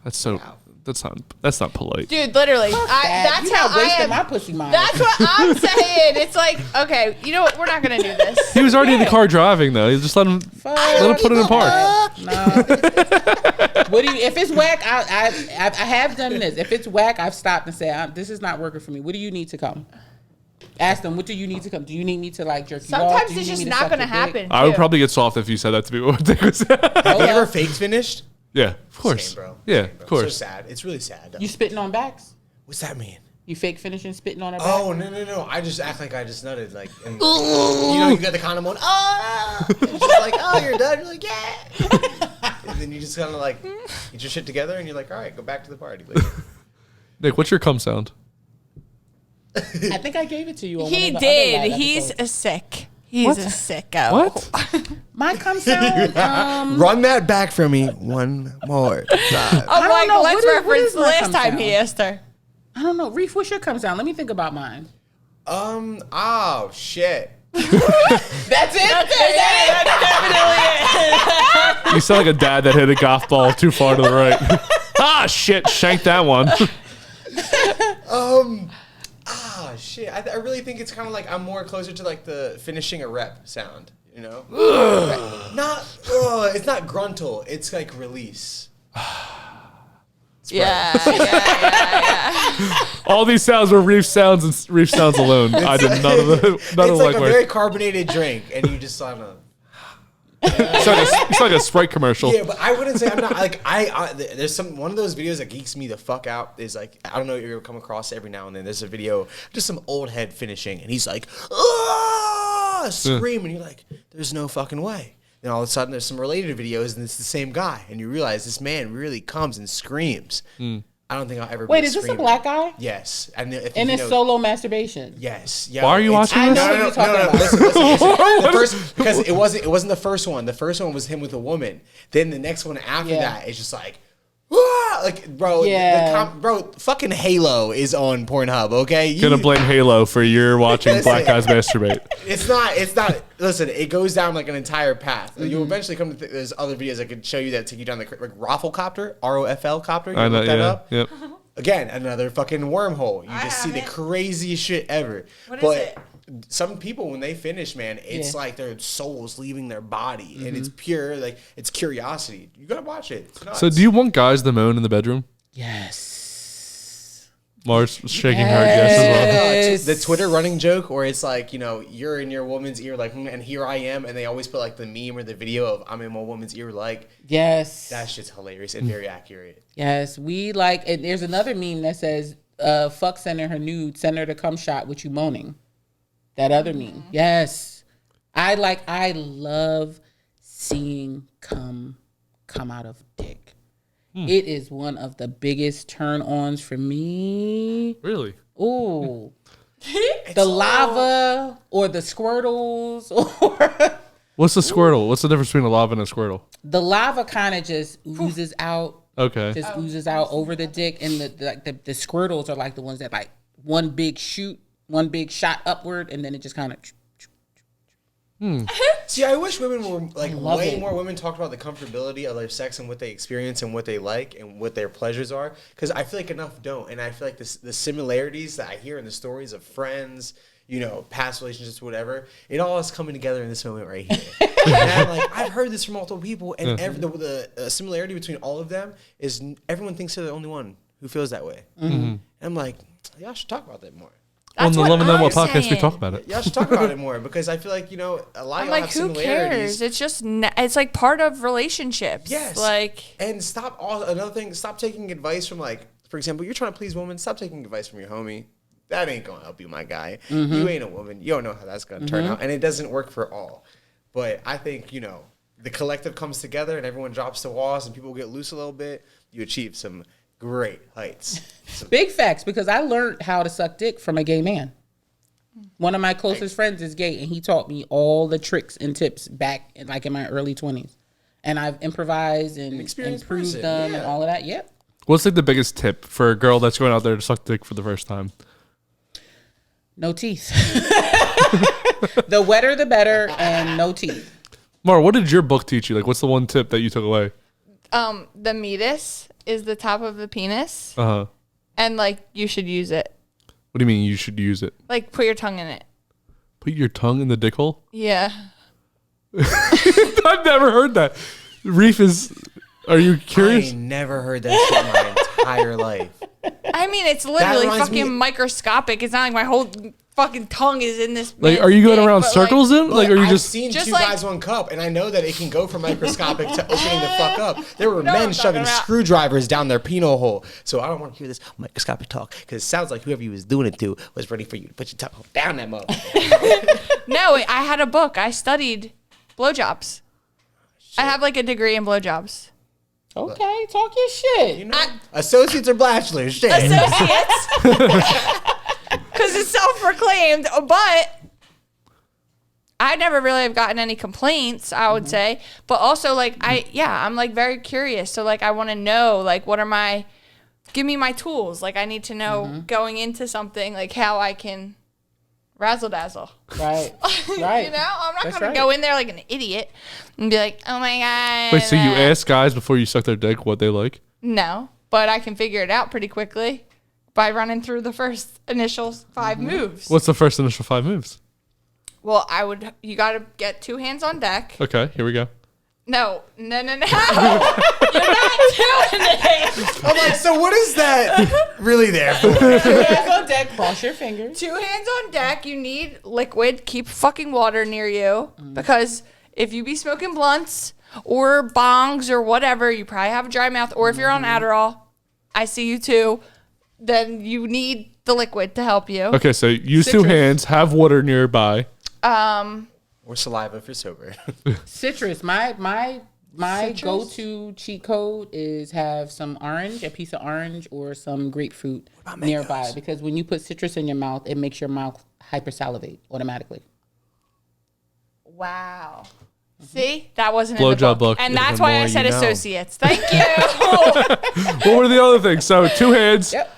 That's so. That's not polite. Dude, literally. That's That's you how not I wasting am. my pussy mind. That's what I'm saying. It's like, okay, you know what? We're not gonna do this. He was already in the car driving though. You just let him put it in park. No. What do you? If it's whack, I have done this. If it's whack, I've stopped and said, "This is not working for me. What do you need to come?" Ask them, "What do you need to come? Do you need me to like jerk you off? Sometimes Do you it's need just me to not suck gonna your dick?" happen. I would too. probably get soft if you said that to me. What would they say? Have you ever faked finished? Yeah, of course. Same, bro. Yeah, Same, bro. of course. So sad. It's really sad. Though. You spitting on backs? What's that mean? You fake finishing spitting on a back? Oh no! I just act like I just nutted, like, and, you know, you got the condom on. Oh, no. It's just like, oh, you're done. You're like, yeah. And then you just kind of like get your shit together, and you're like, all right, go back to the party. Like, Nick, what's your cum sound? I think I gave it to you. On He one of the other did. live He's episodes. sick. He's a sicko. What? My cum sound. Run that back for me one more time. I'm like, know. let's What reference is the my last cum time he sound? asked her. I don't know. Reef, what's your cum sound? Let me think about mine. Oh shit. That's it. You sound like a dad that hit a golf ball too far to the right. Ah, shit. Shanked that one. Shit. I really think it's kind of like I'm more closer to like the finishing a rep sound. You know. Not. It's not gruntle. It's like release. Yeah. All these sounds were Reef sounds and Reef sounds alone. I did none of the It's like like a words. very carbonated drink, and you just sort of. It's like a Sprite commercial. Yeah, but I wouldn't say I'm not like there's one of those videos that geeks me the fuck out is like I don't know if you ever come across it every now and then. There's a video just some old head finishing and he's like screaming. You're like, there's no fucking way. Then all of a sudden there's some related videos and it's the same guy and you realize this man really comes and screams. I don't think I'll ever. Wait, be is this a screamer. black guy? Yes, and if And you it's know, solo masturbation. Yes. Yeah. Why are you watching I this? know what you're talking about. Listen. The first, because it wasn't the first one. The first one was him with a woman. Then the next one after that is just like, "Wah!" Like, bro, Yeah. bro, fucking Halo is on Pornhub. Okay, Gonna blame Halo for your watching Listen. black guys masturbate. It's not. Listen, it goes down like an entire path. Mm-hmm. You'll eventually come to. There's other videos I could show you that take you down the like Rafflecopter, ROFL copter. You I know. look that Yeah. up. Yep. Again, another fucking wormhole. You just see the haven't. craziest shit ever. What is but it? some people, when they finish, man, it's like their soul's leaving their body, and it's pure, like it's curiosity. You gotta watch it. It's nuts. So, do you want guys to moan in the bedroom? Yes. Mars shaking her yes as well. Yes. The Twitter running joke, or it's like, you know, you're in your woman's ear, like, and here I am, and they always put like the meme or the video of I'm in my woman's ear, like Yes. that shit's hilarious and very accurate. Yes. We like, and there's another meme that says, fuck sending her nude, send her the cum shot with you moaning. That other meme. Yes. I love seeing cum come out of dick. It is one of the biggest turn-ons for me. Really? Ooh. The lava or the squirtles or What's the Squirtle? What's the difference between a lava and a Squirtle? the lava kind of just oozes out. Okay. Just oozes out over the dick, and the squirtles are like the ones that like one big shot upward, and then it just kind of. See, I wish women were like love way it. more women talked about the comfortability of their sex and what they experience and what they like and what their pleasures are. Because I feel like enough don't, and I feel like the similarities that I hear in the stories of friends, you know, past relationships, whatever, it all is coming together in this moment right here. And I'm like, I've heard this from multiple people, and the similarity between all of them is everyone thinks they're the only one who feels that way. And I'm like, y'all should talk about that more. On the what Love and Then I'm What podcast, we saying. talk about it. Y'all should talk about it more because I feel like, you know, a lot of I'm y'all like, have who similarities. cares? It's just, it's like part of relationships. Yes. Like, And another thing, stop taking advice from, like, for example, you're trying to please women, stop taking advice from your homie. That ain't gonna help you, my guy. You ain't a woman. You don't know how that's gonna turn out. And it doesn't work for all. But I think, you know, the collective comes together and everyone drops the walls and people get loose a little bit, you achieve some great heights. Big facts, because I learned how to suck dick from a gay man. One of my closest friends is gay, and he taught me all the tricks and tips back in my early 20s. And I've improvised and experienced improved person, them yeah. and all of that. Yep. What's like the biggest tip for a girl that's going out there to suck dick for the first time? No teeth. The wetter, the better, and no teeth. Mara, what did your book teach you? Like, what's the one tip that you took away? the meatus is the top of the penis, Uh-huh. and like you should use it. What do you mean you should use it? Like put your tongue in it. Put your tongue in the dick hole? Yeah. I've never heard that. Reef is... Are you I curious? ain't never heard that shit in my entire life. I mean, it's literally reminds fucking me- microscopic. It's not like my whole fucking tongue is in this. Like, man's are you going dick, around but, circles like, in? Like, are you I've just... seen Just two like- guys, one cup, and I know that it can go from microscopic to opening the fuck up. There were know what men I'm shoving talking about. screwdrivers down their penal hole. So I don't want to hear this microscopic talk because it sounds like whoever you was doing it to was ready for you to put your tongue down that motherfucker. No, I had a book. I studied blowjobs. I have like a degree in blowjobs. Okay, talk your shit. You know, associates or bachelors, shit. Associates. Because it's self-proclaimed, but I never really have gotten any complaints, I would say. But also, like, I'm, like, very curious. So, like, I want to know, like, give me my tools. Like, I need to know going into something, like, how I can razzle dazzle. Right. Right. You know, I'm not That's going to go in there like an idiot and be like, oh my God. Wait, so you ask guys before you suck their dick what they like? No, but I can figure it out pretty quickly by running through the first initial 5 moves. What's the first initial 5 moves? Well, you got to get 2 hands on deck. Okay, here we go. No. You're not doing it. I'm like, so what is that really there for? Hands on deck, cross your fingers. 2 hands on deck. You need liquid. Keep fucking water near you because if you be smoking blunts or bongs or whatever, you probably have a dry mouth. Or if you're on Adderall, I see you too, then you need the liquid to help you. Okay, so use 2 hands, have water nearby. Or saliva if you're sober. Citrus. My Citrus? go-to cheat code is have some orange, a piece of orange, or some grapefruit nearby. Because when you put citrus in your mouth, it makes your mouth hypersalivate automatically. Wow. See? That wasn't in the Blowjob book. book. And The that's why I more said you know. associates. Thank you. What were the other things? So 2 hands, Yep.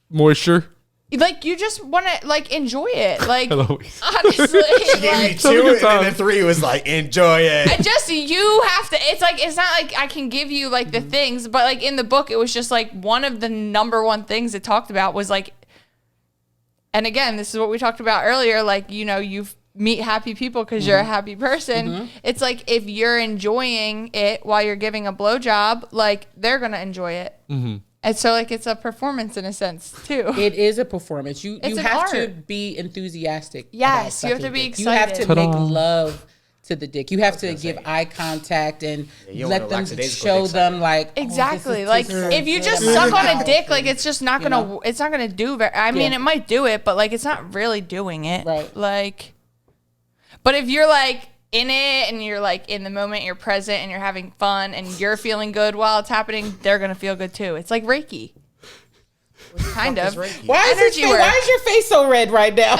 moisture. Like, you just want to, like, enjoy it. Like, Hello. honestly. Gave me like, 2 Have a good and then time. the 3 was like, enjoy it. I just, you have to, it's like, it's not like I can give you, like, the things, but, like, in the book, it was just, like, one of the number 1 things it talked about was, like, and again, this is what we talked about earlier, like, you know, you meet happy people because you're a happy person. It's like, if you're enjoying it while you're giving a blowjob, like, they're going to enjoy it. And so, like, it's a performance in a sense, too. It is a performance. You It's an have to art. be enthusiastic. Yes, about you have to sucking be dick. You have to excited. make Ta-da. love to the dick. You have to give eye contact and you don't let want them lackadaisical show dick them sucking. like oh, Exactly. this Like, is so if you good. just I'm suck like, on a dick, wow. like, it's just not You gonna, know? it's not gonna do very, I mean, Yeah. it might do it, but, like, it's not really doing it. Right. Like, but if you're, like, in it and you're, like, in the moment, you're present and you're having fun and you're feeling good while it's happening, they're gonna feel good too. It's like Reiki. Kind of. Why is, Energy work. why is your face so red right now?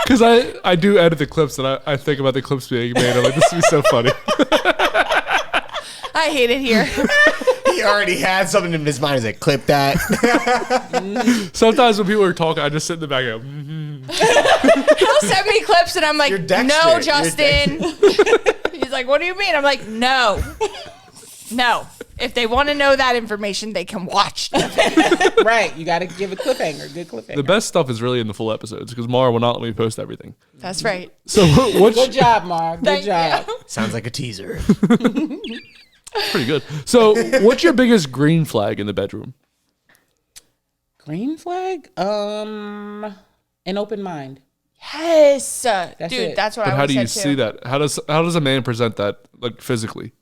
Because I do edit the clips and I think about the clips being made. I'm like, this would be so funny. I hate it here. He already had something in his mind. He's like, clip that. Sometimes when people are talking, I just sit in the back and go, He'll send me clips and I'm like, You're Dexter. no, You're Justin. He's like, what do you mean? I'm like, no. No. If they want to know that information, they can watch. Right. You got to give a cliffhanger. Good cliffhanger. The best stuff is really in the full episodes because Maura will not let me post everything. That's right. So what's Good job, Mark. Good Thank job. you. Sounds like a teaser. pretty good. So what's your biggest green flag in the bedroom? Green flag? An open mind. Yes. Dude, it. that's what But I how would do you say see too. that? How does a man present that like physically?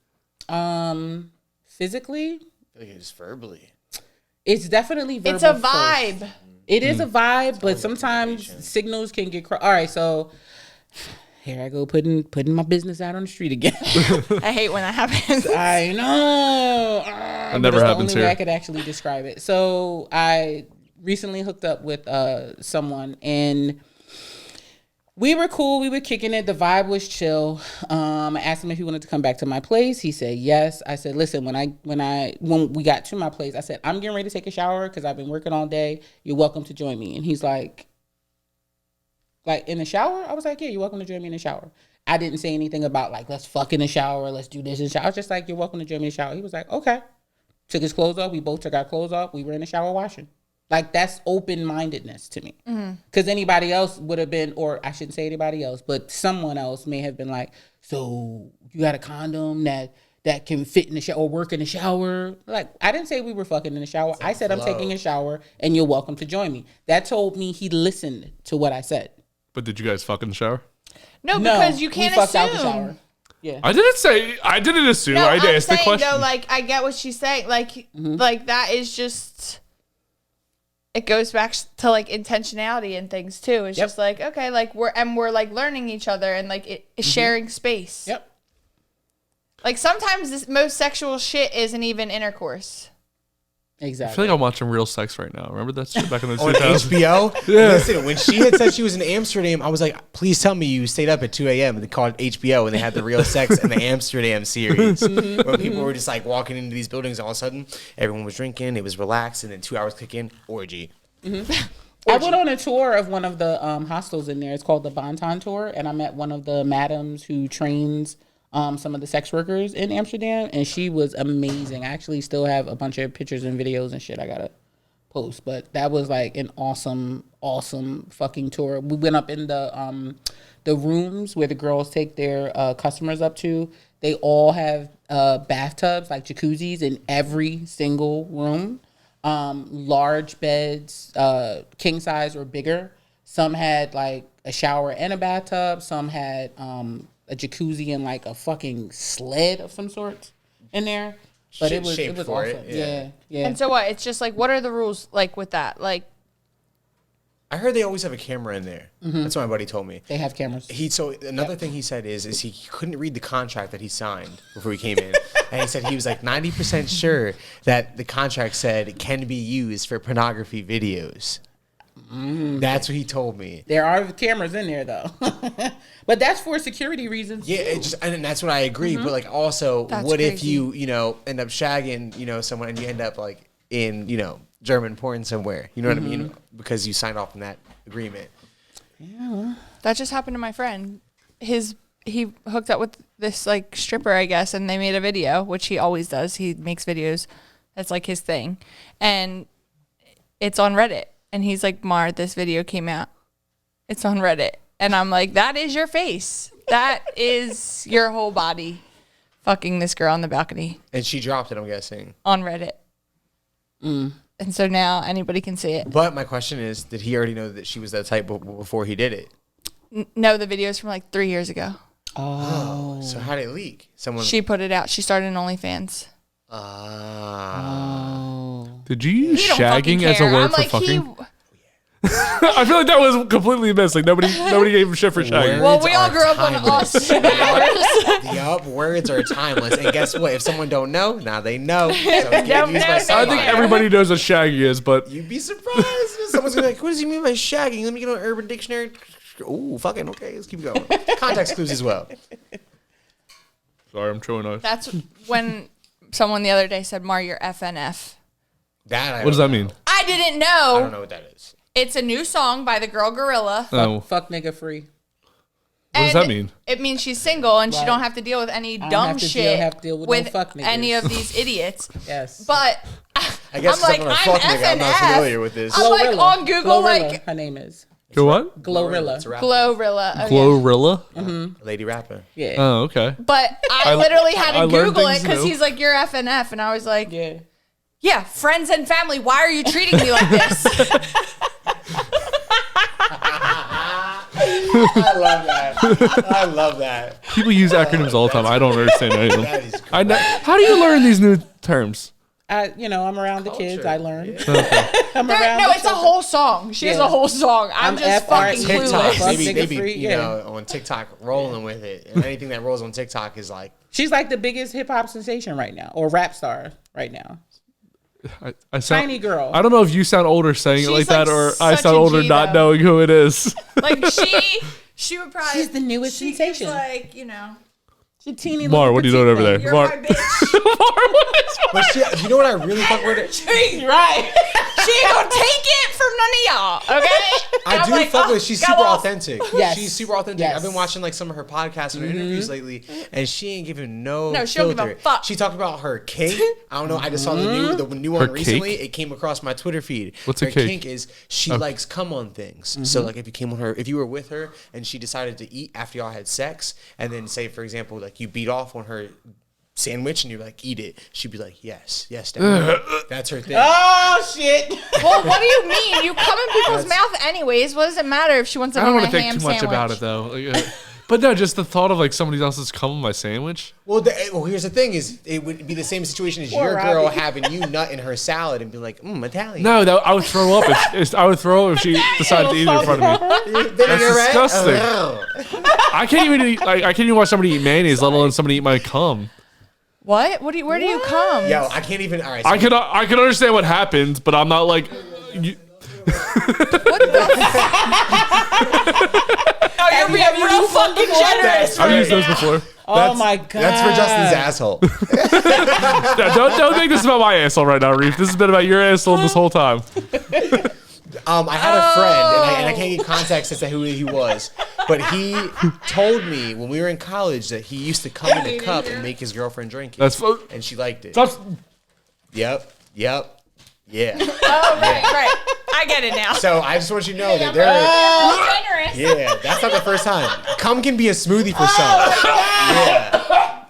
Physically, Just verbally. it's definitely verbal It's a first. vibe. It is a vibe, but sometimes signals can get crossed. All right, so here I go putting my business out on the street again. I hate when that happens. I know. That never happens the only way here. I could actually describe it. So I recently hooked up with someone and we were cool. We were kicking it. The vibe was chill. I asked him if he wanted to come back to my place. He said yes. I said, listen, when we got to my place, I said, I'm getting ready to take a shower because I've been working all day. You're welcome to join me. And he's like in the shower? I was like, yeah, you're welcome to join me in the shower. I didn't say anything about like, let's fuck in the shower. Let's do this in the shower. I was just like, you're welcome to join me in the shower. He was like, okay. Took his clothes off. We both took our clothes off. We were in the shower washing. Like, that's open-mindedness to me. Because anybody else would have been, or I shouldn't say anybody else, but someone else may have been like, so you got a condom that can fit in the shower or work in the shower? Like, I didn't say we were fucking in the shower. I said, I'm taking a shower and you're welcome to join me. That told me he listened to what I said. But did you guys fuck in the shower? No, because you can't we fucked assume. out the shower. Yeah. I didn't assume. No, I I'm asked the saying question. though, like I get what she's saying. Like, like that is just. It goes back to like intentionality and things too. It's just like okay, like we're like learning each other and like sharing space. Yep. Like sometimes this most sexual shit isn't even intercourse. I Exactly. feel like I'm watching Real Sex right now. Remember that shit back in the On 2000s? HBO. Listen, when she had said she was in Amsterdam, I was like, please tell me you stayed up at 2 a.m. and they called HBO and they had the Real Sex and the Amsterdam series. Where people were just like walking into these buildings, and all of a sudden everyone was drinking, it was relaxed, and then 2 hours kick in, orgy. I went on a tour of one of the hostels in there. It's called the Bonton Tour, and I met one of the madams who trains some of the sex workers in Amsterdam, and she was amazing. I actually still have a bunch of pictures and videos and shit I gotta post, but that was like an awesome fucking tour. We went up in the rooms where the girls take their customers up to. They all have bathtubs, like jacuzzis, in every single room. Large beds, king size or bigger. Some had like a shower and a bathtub. Some had a jacuzzi and like a fucking sled of some sort in there. But Shit it was shaped for awesome. it, Yeah. And so what? It's just like, what are the rules like with that? Like, I heard they always have a camera in there. That's what my buddy told me. They have cameras. So another thing he said is he couldn't read the contract that he signed before he came in, and he said he was like 90% sure that the contract said it can be used for pornography videos. That's what he told me. There are cameras in there though. But that's for security reasons. Yeah, and that's what I agree. But like also, That's what if crazy. you end up shagging someone and you end up like in German porn somewhere? You know what I mean? Because you signed off on that agreement. that just happened to my friend. He hooked up with this like stripper, I guess, and they made a video, which he always does. He makes videos. That's like his thing. And it's on Reddit. And he's like, Mar, this video came out. It's on Reddit. And I'm like, that is your face. That is your whole body fucking this girl on the balcony And she dropped it, I'm guessing. on Reddit. And so now anybody can see it. But my question is, did he already know that she was that type before he did it? No, the video's from like 3 years ago. So how did it leak? Someone. She put it out. She started an OnlyFans. Did you use He don't fucking shagging as a care. word I'm for like, fucking? I feel like that was completely missed. Like nobody gave him shit for shagging. Well, we all are grew up on timeless. us. Yup, words are timeless. And guess what? If someone don't know, now they know. So it's getting used by I somebody. think everybody knows what shagging is, but You'd be surprised. Someone's gonna be like, what does he mean by shagging? Let me get on Urban Dictionary. Ooh, fucking okay. Let's keep going. Context clues as well. sorry, I'm chewing on. That's when someone the other day said, Mar, you're FNF. That What does that mean? I didn't I don't know. know what that is. It's a new song by the girl Gorilla. Oh, Fuck nigga free. what does that mean? It means she's single and she Right. don't have to deal with any don't dumb have to shit have to deal with no fuck niggas. any of these idiots. Yes. But I guess I'm like, I'm a I'm fuck nigga. I'm not FNF. familiar with this. I'm like Glorilla. on Google, Glorilla, like her name is Go what? Glorilla. It's a rapper. Glorilla. Oh, yeah. Glorilla? Lady rapper. Yeah. Oh, okay. But I literally had I to learned Google it things because new. he's like, you're FNF. And I was like, Yeah. yeah, friends and family. Why are you treating me like this? I love that. I love that. People use acronyms all the time. I don't understand any of them. That is great. How do you learn these new terms? I'm around the kids. I learn. Yeah. I'm There- around no, the it's a children. whole song. She has Yeah. a whole song. I'm just F.R.E. fucking TikTok, clueless. Fuck they nigga be free, you yeah. know, on TikTok rolling with it, and anything that rolls on TikTok is like, She's like the biggest hip hop sensation right now, or rap star right now. I sound, Tiny girl. I don't know if you sound older saying it like She's that, like or I such sound a older G, not though. knowing who it is. Like she would probably. She's the newest she gives, sensation. like, you know. She's a teeny Mar, little what are you doing petite over there? thing. You're Mar- my bitch. but she, you know what I really fuck with it? She's right. She ain't gonna take it from none of y'all, okay? And I I'm do like, fuck oh, with. She's got super lost. authentic. Yes. She's super authentic. Yes. I've been watching like some of her podcasts and her interviews lately, and she ain't giving no No, she don't filter. give a fuck. She talked about her kink. I don't know. I just saw the new Her one recently. kink? It came across my Twitter feed. What's her a kink? kink is she likes come on things. So like if you came on her, if you were with her and she decided to eat after y'all had sex, and then say for example like you beat off on her sandwich and you're like eat it, she'd be like yes, Dad. That's her thing. Oh shit! Well, what do you mean? You come in people's mouth anyways. What does it matter if she wants it I don't on a want to ham think too much sandwich? about it though. Like, but no, just the thought of like somebody else's cum on my sandwich. Well, here's the thing: is it would be the same situation as Poor your girl Robbie. having you nut in her salad and be like, Italian. No, I would throw up. I would throw up if she decided to eat it in front of me. That's disgusting. I can't even eat, like I can't even watch somebody eat mayonnaise, let alone somebody eat my cum. What? Where do you come? Yo, I can't even. All right. So I can understand what happens, but I'm not like. You, Oh, you're being real fucking generous. I've used those before. Oh my god. That's for Justin's asshole. Don't make this about my asshole right now, Reef. This has been about your asshole this whole time. I had a friend, and I can't get context as to who he was, but he told me when we were in college that he used to come in a cup and make his girlfriend drink it. That's and she liked it. that's Yep. Yeah. Oh, right. I get it now. So I just want you to know that there. Generous. Yeah, that's not the first time. Cum can be a smoothie for some. Yeah.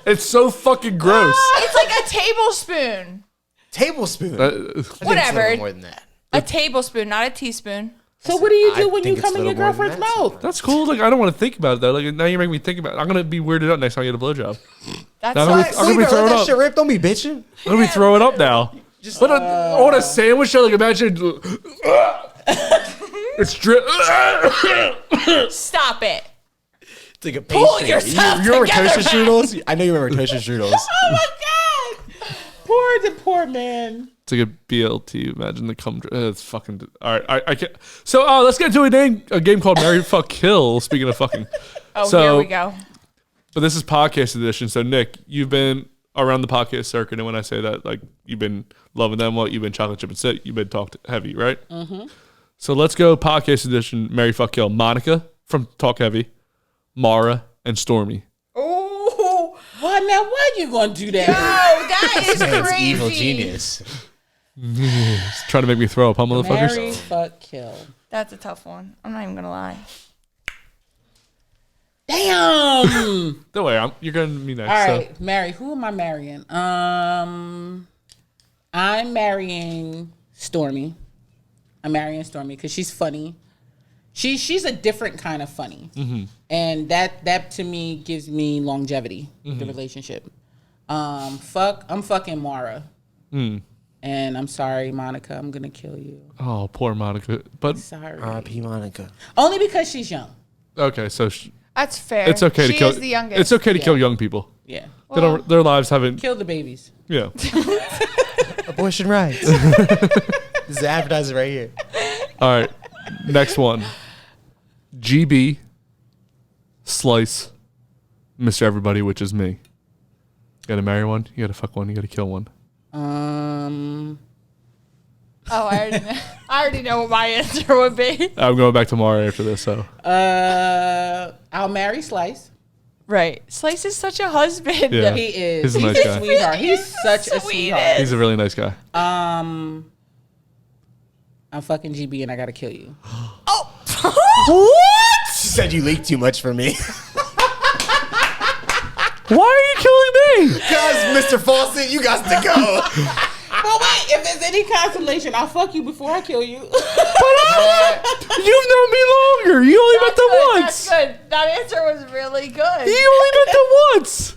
it's so fucking gross. It's like a tablespoon. Tablespoon. I think it's a Whatever. little more than that. A tablespoon, not a teaspoon. So what do you do I when think you it's come a in your little more than girlfriend's that mouth? That's cool. Like I don't want to think about it though. Like now you're making me think about it. I'm gonna be weirded out next time I get a blowjob. That's I'm what. gonna be throwing let that up. shit rip. Don't be bitching. I'm gonna be throwing up now. But on a sandwich, like imagine it's drip. Stop it. It's like a Pull pastry. yourself You remember together, toaster strudels? I know you remember toaster strudels. Oh my god. Poor man. It's like a BLT. Imagine the cum. It's fucking. All right, I can't. So let's get to a game called Marry Fuck Kill. Speaking of fucking. Oh, So- here we go. But this is podcast edition. So Nick, you've been around the podcast circuit, and when I say that, like you've been loving them, what you've been chocolate chip and sit, you've been talked heavy, right? Mm-hmm. So let's go podcast edition. Marry Fuck Kill. Monica from Talk Heavy, Maura, and Stormy. Oh, Well, now why you gonna do that? that is Man's crazy. evil genius. It's trying to make me throw up, huh, motherfuckers? Marry, fuck, kill. That's a tough one. I'm not even gonna lie. Damn. Don't worry, you're going to me next. All so. right, marry. Who am I marrying? I'm marrying Stormy. I'm marrying Stormy because she's funny. She's a different kind of funny, and that to me gives me longevity with the relationship. I'm fucking Maura, and I'm sorry, Monica. I'm gonna kill you. Oh, poor Monica. But Sorry, R.I.P. Monica. only because she's young. okay, so That's fair. it's okay to She kill. is the youngest. It's okay to kill young people. Yeah, They don't, their lives haven't. kill the babies. Yeah. Abortion rights. This is advertising right here. All right. Next one. GB Slice Mr. Everybody, which is me. You gotta marry one, you gotta fuck one, you gotta kill one. Oh, I already know what my answer would be. I'm going back to Maura after this, so I'll marry Slice. Right. Slice is such a husband. Yeah. He is. He's a nice guy. Sweetheart. He's such a sweetheart. he's a really nice guy. I'm fucking GB and I gotta kill you. What? She said you leaked too much for me. Why are you killing me? Because, Mr. Fawcett, you got to go. Well, wait. If there's any consolation, I'll fuck you before I kill you. You've known me longer. You only met them once. That's good. That answer was really good. You only met them once.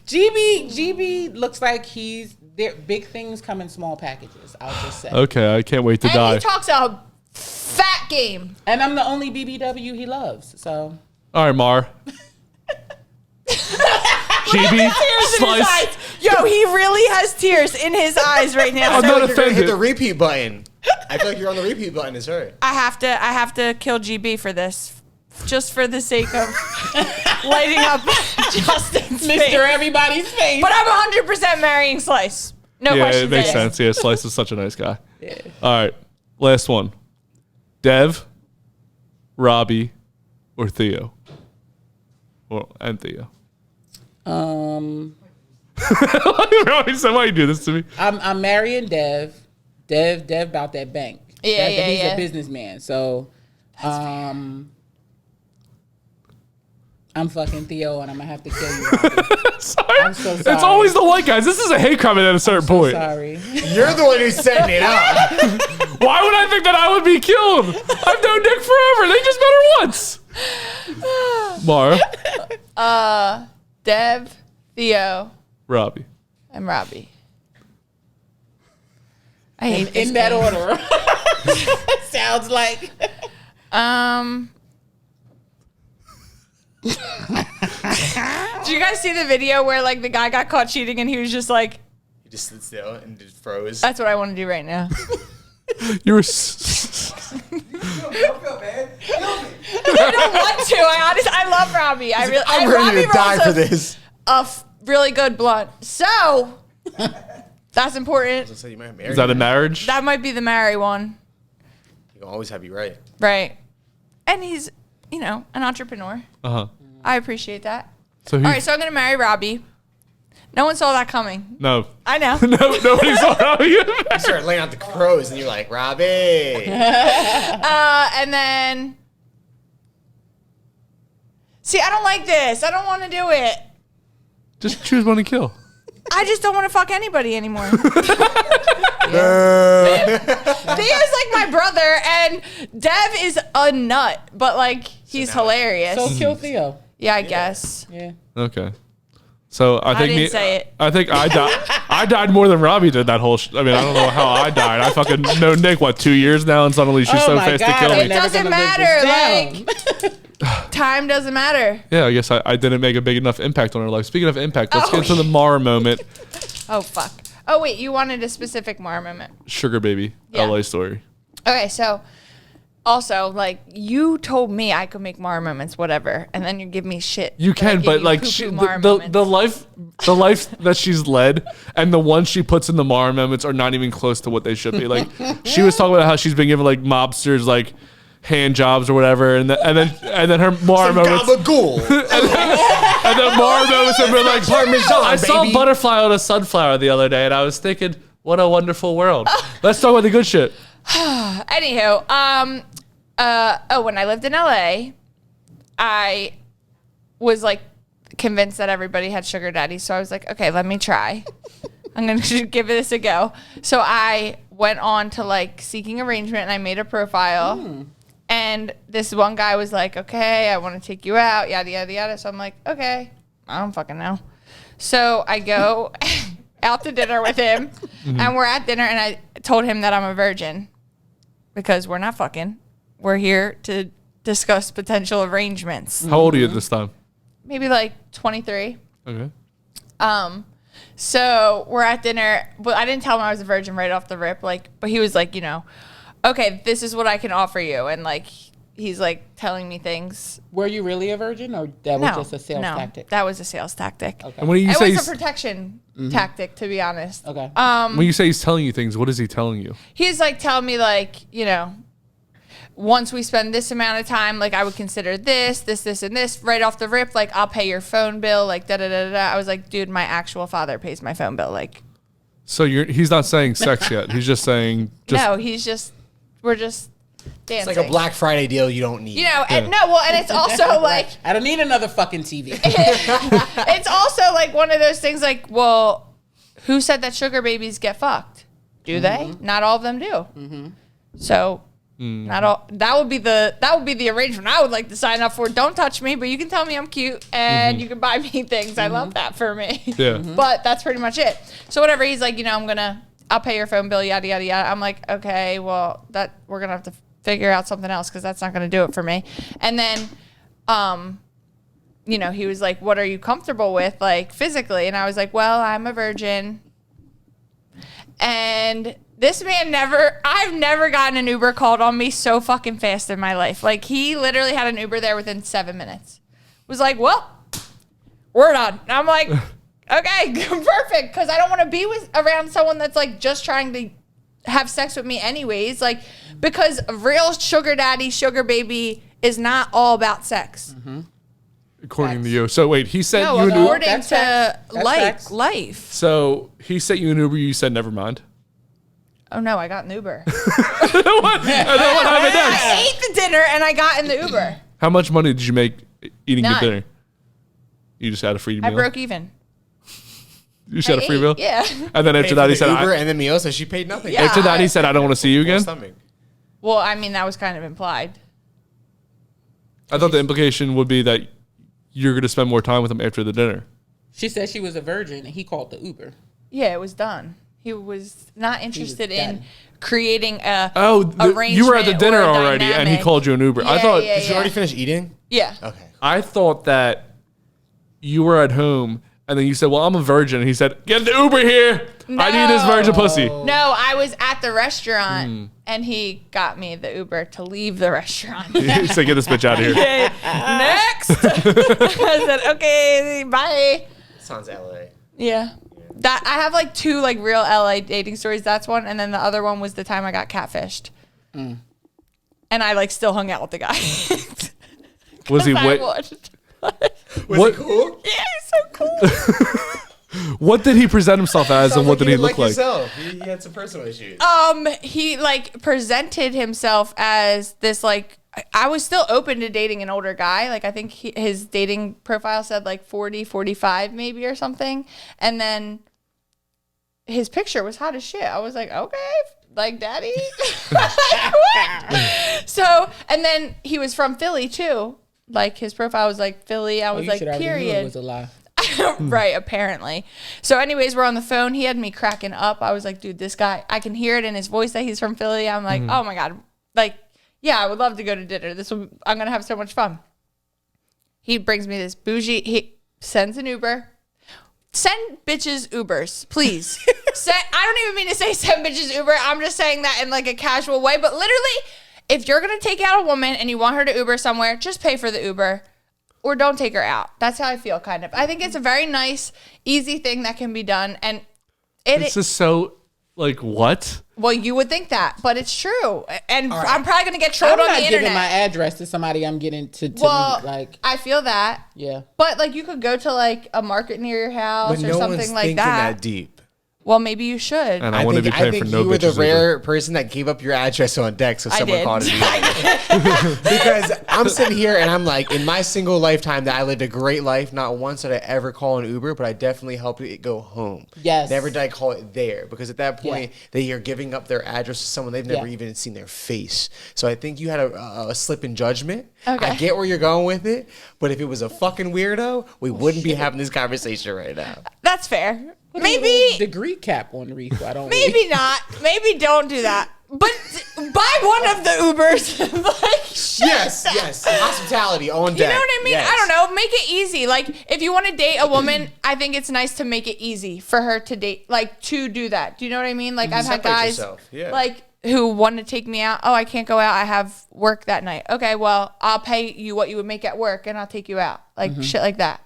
GB looks like he's there. Big things come in small packages. I'll just say. Okay, I can't wait to And die. he talks a fat game. And I'm the only BBW he loves. So All right, Mar. GB Tears in his Slice. eyes. Yo, he really has tears in his eyes right now. I'm not You're gonna hit offended. the repeat button. I feel like you're on the repeat button. It's her. I have to kill GB for this, just for the sake of lighting up Justin's face. Mr. Everybody's face. But I'm 100% marrying Slice. No Yeah, questions it makes asked. sense. Yeah, Slice is such a nice guy. Yeah. All right, last one. Dev, Robbie, or Theo. Well, and Theo. Robbie said, "Why you do this to me?" I'm marrying Dev. Dev about that bank. Yeah, He's yeah. a businessman. So, I'm fucking Theo, and I'm gonna have to kill you. Robbie. Sorry. I'm so sorry. It's always the white guys. This is a hate comment at a certain point. Sorry. You're the one who's setting it up. Why would I think that I would be killed? I've known Nick forever. They just met her once. Mara, Dev, Theo, Robbie. and Robbie. I hate this In that game. order. Sounds like. Do you guys see the video where like the guy got caught cheating and he was just like, He just stood still and just froze. that's what I want to do right now. You were. Don't feel bad. Feel me. I don't want to. I love Robbie. I'm Robbie ready to die rolls for a- this. Really good blunt. So that's important. So you might marry Is that a him. marriage? That might be the marry one, He can always have you right. right? And he's, you know, an entrepreneur. Uh huh. I appreciate that. So All right, so I'm gonna marry Robbie. No one saw that coming. no. I know. No, nobody saw how you. You start laying out the crows and you're like, Robbie. And then, see, I don't like this. I don't want to do it. Just choose one to kill. I just don't want to fuck anybody anymore. Uh, Theo's like my brother, and Dev is a nut, but like he's now- hilarious. So kill Theo. Yeah, I guess. Yeah. Okay. So I think didn't say it. I think I died. I died more than Robbie did that whole. I mean, I don't know how I died. I fucking know Nick 2 years now, and suddenly she's so fast to kill I'm me. It never doesn't gonna live matter, this down. Time doesn't matter. Yeah, I guess I didn't make a big enough impact on her life. Speaking of impact, let's get to the Maura moment. Oh fuck. Oh wait, you wanted a specific Maura moment. Sugar baby, Yeah. LA story. Okay, so also like you told me I could make Maura moments, whatever, and then you give me shit. You that I can, give but you like poo-poo Maura the moments. life that she's led and the ones she puts in the Maura moments are not even close to what they should be. Like she was talking about how she's been given like mobsters like hand jobs or whatever, and then her Maura moments. Gabagool. And then Maura moments have been like Parmesan, I saw a baby. butterfly on a sunflower the other day, and I was thinking, what a wonderful world. Let's talk about the good shit. Anywho, when I lived in LA, I was like convinced that everybody had sugar daddies. So I was like, okay, let me try. I'm going to give this a go. So I went on to like Seeking Arrangement and I made a profile. And this one guy was like, okay, I want to take you out, yada, yada, yada. So I'm like, okay, I don't fucking know. So I go out to dinner with him and we're at dinner and I told him that I'm a virgin because we're not fucking. We're here to discuss potential arrangements. How old are you at this time? Maybe like 23. Okay. So we're at dinner, but I didn't tell him I was a virgin right off the rip. Like, but he was like, you know, okay, this is what I can offer you, and like he's like telling me things. Were you really a virgin, or that was just a sales tactic? That was a sales tactic. Okay. And when you It say was a protection tactic, to be honest. Okay. when you say he's telling you things, what is he telling you? He's like telling me like, you know, once we spend this amount of time, like I would consider this, and this right off the rip. Like I'll pay your phone bill, like da da da da. I was like, dude, my actual father pays my phone bill. Like, So he's not saying sex yet. He's just saying no, we're just dancing. It's like a Black Friday deal you don't need. You know, and and it's also like I don't need another fucking TV. it's also like one of those things. Like, well, who said that sugar babies get fucked? Do they? Not all of them do. So. Not all. That would be the arrangement I would like to sign up for. Don't touch me, but you can tell me I'm cute and you can buy me things. I love that for me. Yeah. But that's pretty much it. So whatever. He's like, you know, I'll pay your phone bill, yada yada yada. I'm like, okay, well we're gonna have to figure out something else because that's not gonna do it for me. And then, you know, he was like, what are you comfortable with, like physically? And I was like, well, I'm a virgin. And this man I've never gotten an Uber called on me so fucking fast in my life. Like, he literally had an Uber there within 7 minutes. Was like, well, we're done. And I'm like, okay, perfect. Because I don't want to be around someone that's like just trying to have sex with me anyways. Like, because a real sugar daddy, sugar baby is not all about sex. according to you. So wait, he sent No, you an Uber. according That's to facts. That's facts. life. So he sent you an Uber. You said never mind. Oh no, I got an Uber. And then what happened next? I ate the dinner and I got in the Uber. How much money did you make eating None. the dinner? You just had a free meal. I broke even. You just had a free ate, meal. yeah. And then after that, he said, Uber I, and then meal, so she paid nothing. Yeah. after that, he said, I don't want to see you again. Stomach. Well, I mean, that was kind of implied. I thought the implication would be that you're going to spend more time with him after the dinner. She said she was a virgin, and he called the Uber. Yeah, it was done. He was not interested in done. creating a Oh, you were at the arrangement dinner or a already, and he dynamic. called you an Uber. I Yeah, thought yeah, Did you already finish eating? Yeah. Okay. I thought that you were at home, and then you said, "Well, I'm a virgin." And he said, "Get the Uber here. I need this virgin pussy." No, I was at the restaurant, and he got me the Uber to leave the restaurant. He said, "Get this bitch out of here." Next. I said, okay, bye. Sounds LA. Yeah. That I have like 2 like real LA dating stories. That's one, and then the other one was the time I got catfished. And I like still hung out with the guy. Was he I wait? wanted- What? Cool. Yeah, he's so cool. What did he present himself as, and what did he didn't look like? Yourself. He had some personal issues. He like presented himself as this like I was still open to dating an older guy. Like I think his dating profile said like 40, 45 maybe or something. And then his picture was hot as shit. I was like, okay, like daddy. Like, what? So, and then he was from Philly too. Like his profile was like Philly. I was You like, should already knew it period. was a lie. Right, apparently. So anyways, we're on the phone. He had me cracking up. I was like, dude, this guy, I can hear it in his voice that he's from Philly. I'm like, oh my God. Like, yeah, I would love to go to dinner. I'm going to have so much fun. He brings me this bougie, he sends an Uber. Send bitches Ubers, please. I don't even mean to say send bitches Uber. I'm just saying that in like a casual way. But literally, if you're going to take out a woman and you want her to Uber somewhere, just pay for the Uber. Or don't take her out. That's how I feel, kind of. I think it's a very nice, easy thing that can be done. And This is so, like, what? well, you would think that, but it's true. And I'm probably going to get trolled I'm on not the giving internet. my address to somebody I'm getting to well, meet. Like, I feel that. yeah. But, like, you could go to, like, a market near your house But or no something one's like thinking that deep. Well, maybe you should. And I wouldn't be paying for no you were the bitches. rare person that gave up your address on deck so I someone did. called it. Because I'm sitting here and I'm like, in my single lifetime that I lived a great life, not once did I ever call an Uber, but I definitely helped it go home. Yes. Never did I call it there, because at that point they are giving up their address to someone they've never Yeah. even seen their face. So I think you had a slip in judgment. Okay. I get where you're going with it, but if it was a fucking weirdo, we wouldn't be having this conversation right now. That's fair. Put a little Maybe, degree cap on Reef. I don't. maybe not. Maybe don't do that. But buy one of the Ubers. Like, shit. Yes. Hospitality on deck. You know what I mean? Yes. I don't know. Make it easy. Like, if you want to date a woman, I think it's nice to make it easy for her to date, like, to do that. Do you know what I mean? Like, I've had Separate guys, yourself. Yeah. like, who want to take me out. Oh, I can't go out. I have work that night. Okay, well, I'll pay you what you would make at work, and I'll take you out. Like, shit like that.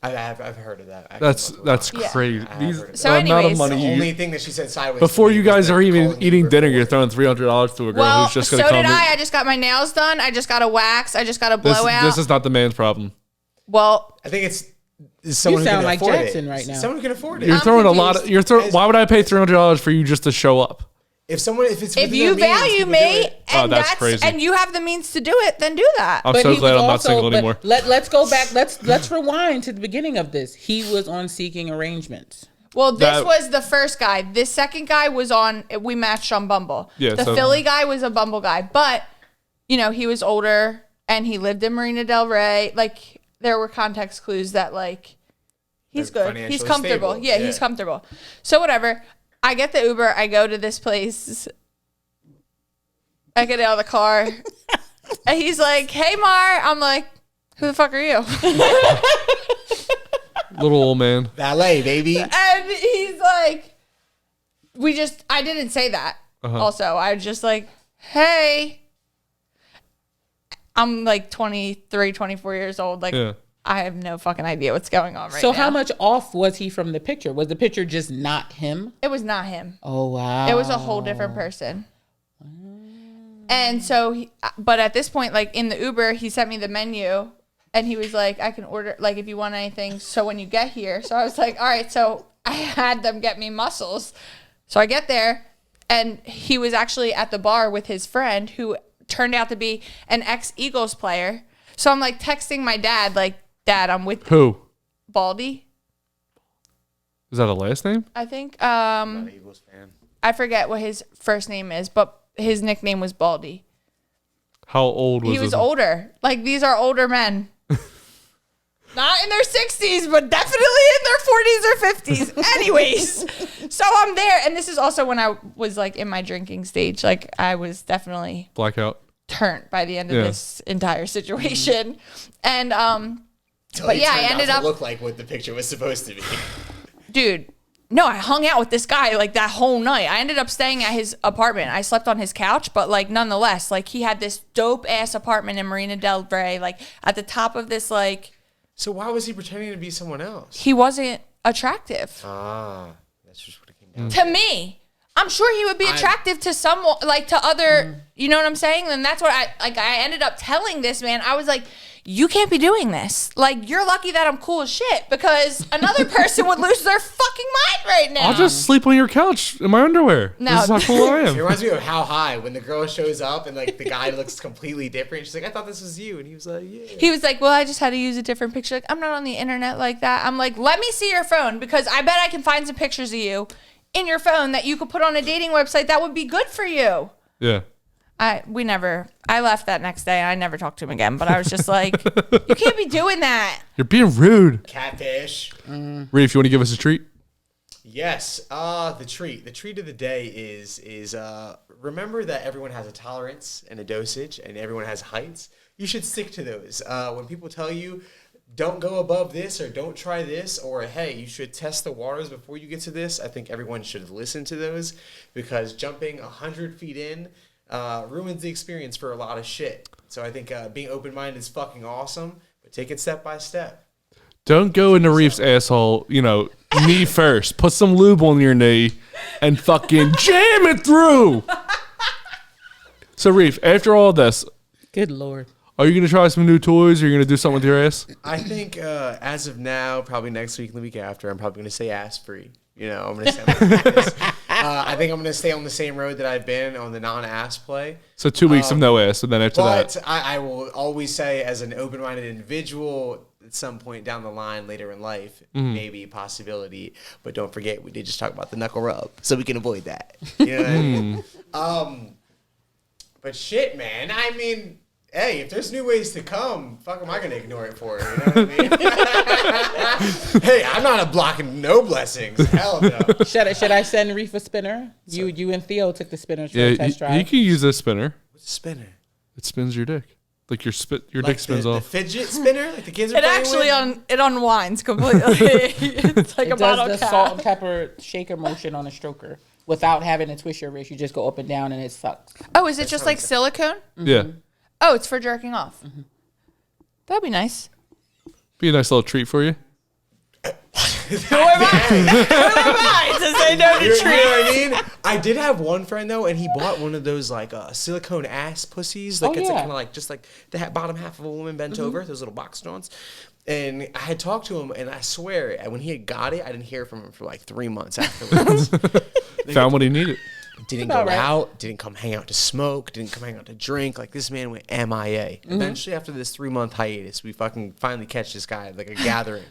I've heard of that. actually, That's Yeah. crazy. These, So the amount of anyways- money The you only thing that she said sideways. before to me you was guys that are even calling eating Uber dinner, for you're it. throwing $300 to a girl Well, who's just so gonna did come. I. I just got my nails done. I just got a wax. I just got a This, blowout. this is not the man's problem. Well, I think it's someone sound who can like afford Jackson it. right now. Someone who can afford You're it. throwing a lot. confused. You're throwing. Why would I pay $300 for you just to show up? If it's if within you their means, value people do me it. Oh, and that's crazy. and you have the means to do it, then do that. I'm But so he glad was I'm not also- single but anymore. Let's go back. Let's rewind to the beginning of this. He was on Seeking Arrangements. Well, this That- was the first guy. This second guy was on. We matched on Bumble. Yeah, the so- Philly guy was a Bumble guy, but you know he was older and he lived in Marina Del Rey. Like there were context clues that like he's They're good, he's financially comfortable. stable. Yeah, Yeah. he's comfortable. So whatever. I get the Uber. I go to this place. I get out of the car, and he's like, "Hey, Mar." I'm like, "Who the fuck are you?" Little old man. Valet, baby. And he's like, I didn't say that. Uh-huh. Also, I was just like, hey, I'm like 23, 24 years old. Like, Yeah. I have no fucking idea what's going on right So now. how much off was he from the picture? Was the picture just not him? It was not him. Oh wow. It was a whole different person. And so, but at this point, like in the Uber, he sent me the menu and he was like, I can order, like, if you want anything. So when you get here, so I was like, all right. So I had them get me mussels. So I get there and he was actually at the bar with his friend who turned out to be an ex-Eagles player. So I'm like texting my dad, like, Dad, I'm with Who? Baldy, Is that a last name? I think. I'm not an Eagles fan. I forget what his first name is, but his nickname was Baldy. How old was He was this? older. Like, these are older men. Not in their 60s, but definitely in their 40s or 50s. Anyways, so I'm there. And this is also when I was, like, in my drinking stage. Like, I was definitely Blackout. turned by the end of Yeah. this entire situation. And But yeah, I Turned out ended to up, look like what the picture was supposed to be. dude. No, I hung out with this guy like that whole night. I ended up staying at his apartment. I slept on his couch, but like nonetheless, like he had this dope ass apartment in Marina del Rey, like at the top of this like. So why was he pretending to be someone else? He wasn't attractive That's just what it came down to me. I'm sure he would be attractive to someone, like to other. You know what I'm saying? And that's what I ended up telling this man. I was like, you can't be doing this. Like, you're lucky that I'm cool as shit because another person would lose their fucking mind right now. I'll just sleep on your couch in my underwear. No. This is how cool I It am. reminds me of How High when the girl shows up and like the guy looks completely different. She's like, I thought this was you, and he was like, yeah. He was like, well, I just had to use a different picture. Like, I'm not on the internet like that. I'm like, let me see your phone because I bet I can find some pictures of you in your phone that you could put on a dating website that would be good for you. Yeah. I left that next day. I never talked to him again, but I was just like, you can't be doing that. You're being rude. Catfish. Reef, you want to give us a treat? Yes. The treat of the day is remember that everyone has a tolerance and a dosage, and everyone has heights. You should stick to those. When people tell you, don't go above this or don't try this or hey, you should test the waters before you get to this, I think everyone should listen to those because jumping 100 feet in ruins the experience for a lot of shit. So I think being open-minded is fucking awesome, but take it step by step. Don't go into Reef's asshole, knee first. Put some lube on your knee and fucking jam it through. So, Reef, after all this, Good Lord. are you going to try some new toys or are you going to do something with your ass? I think as of now, probably next week and the week after, I'm probably going to stay ass-free. I'm going to stay I think I'm going to stay on the same road that I've been on the non-ass play. So 2 weeks of no ass, and then after But that. I will always say, as an open-minded individual, at some point down the line later in life, maybe a possibility. But don't forget, we did just talk about the knuckle rub, so we can avoid that. You know what I mean? But shit, man. I mean, hey, if there's new ways to come, fuck am I going to ignore it for? You know what I mean? Hey, I'm not blocking no blessings. Hell no. Should I send Reef a spinner? You and Theo took the spinners for a Yeah, test you drive. can use this spinner. What's a spinner? It spins your dick. Like your Like dick spins the off. fidget spinner? Like the kids are It playing actually with? it unwinds completely. It's like It a bottle does the cap. salt and pepper shaker motion on a stroker without having to twist your wrist. You just go up and down and it sucks. Oh, is it just like silicone? Yeah. Oh, it's for jerking off. That'd be nice. Be a nice little treat for you. Who am I to say no to You know treats? what I mean? I did have one friend though, and he bought one of those like silicone ass pussies. Like Oh, it's yeah. kind of like just like the bottom half of a woman bent over, those little box joints. And I had talked to him, and I swear, when he had got it, I didn't hear from him for like 3 months afterwards. Found what he needed. Didn't go about right. out, didn't come hang out to smoke, didn't come hang out to drink. Like this man went MIA. Eventually, after this 3-month hiatus, we fucking finally catch this guy at like a gathering,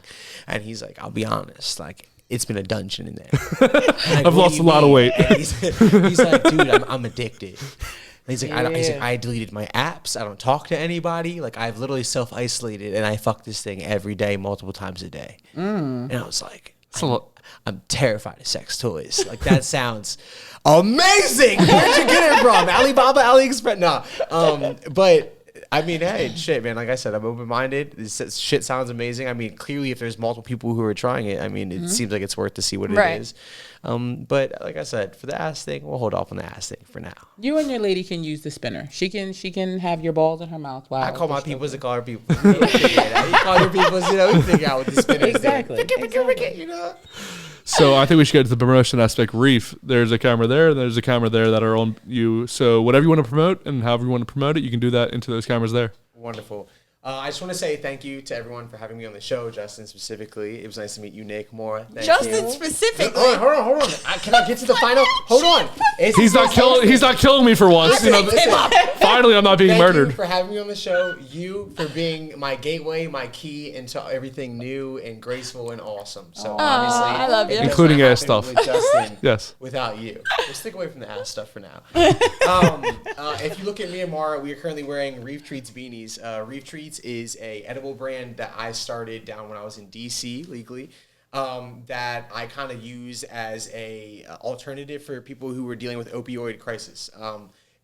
and he's like, "I'll be honest, like it's been a dungeon in there. Like, I've lost a lot of weight." And he's like, "Dude, I'm addicted." And he's like, I deleted my apps. I don't talk to anybody. Like I've literally self-isolated, and I fuck this thing every day, multiple times a day. And I was like, I'm terrified of sex toys. Like that sounds amazing. Where'd you get it from? Alibaba, AliExpress? No. But I mean, hey, shit, man. Like I said, I'm open-minded. This shit sounds amazing. I mean, clearly, if there's multiple people who are trying it, I mean, it seems like it's worth to see what Right. it is. But like I said, for the ass thing, we'll hold off on the ass thing for now. You and your lady can use the spinner. She can have your balls in her mouth. While I call my the people stroker- to call our people. You call your people, we figure out what the spinners Exactly. You know? So I think we should get to the promotion aspect. Reef, there's a camera there, and there's a camera there that are on you. So whatever you want to promote and however you want to promote it, you can do that into those cameras there. Wonderful. I just want to say thank you to everyone for having me on the show, Justin specifically. It was nice to meet you, Nikk, Maura. Thank Justin you. specifically. Hold on. Can I get to the final? Hold on. He's not killing me for once. Listen. Finally, I'm not being Thank murdered. you for having me on the show. You for being my gateway, my key into everything new and graceful and awesome. So obviously, I love you. it does Including not ass happen stuff. With Justin, Yes. Without you, we'll stick away from the ass stuff for now. If you look at me and Maura, we are currently wearing Reef Treats beanies. Reef Treats is a edible brand that I started down when I was in DC legally. That I kind of use as a alternative for people who are dealing with opioid crisis.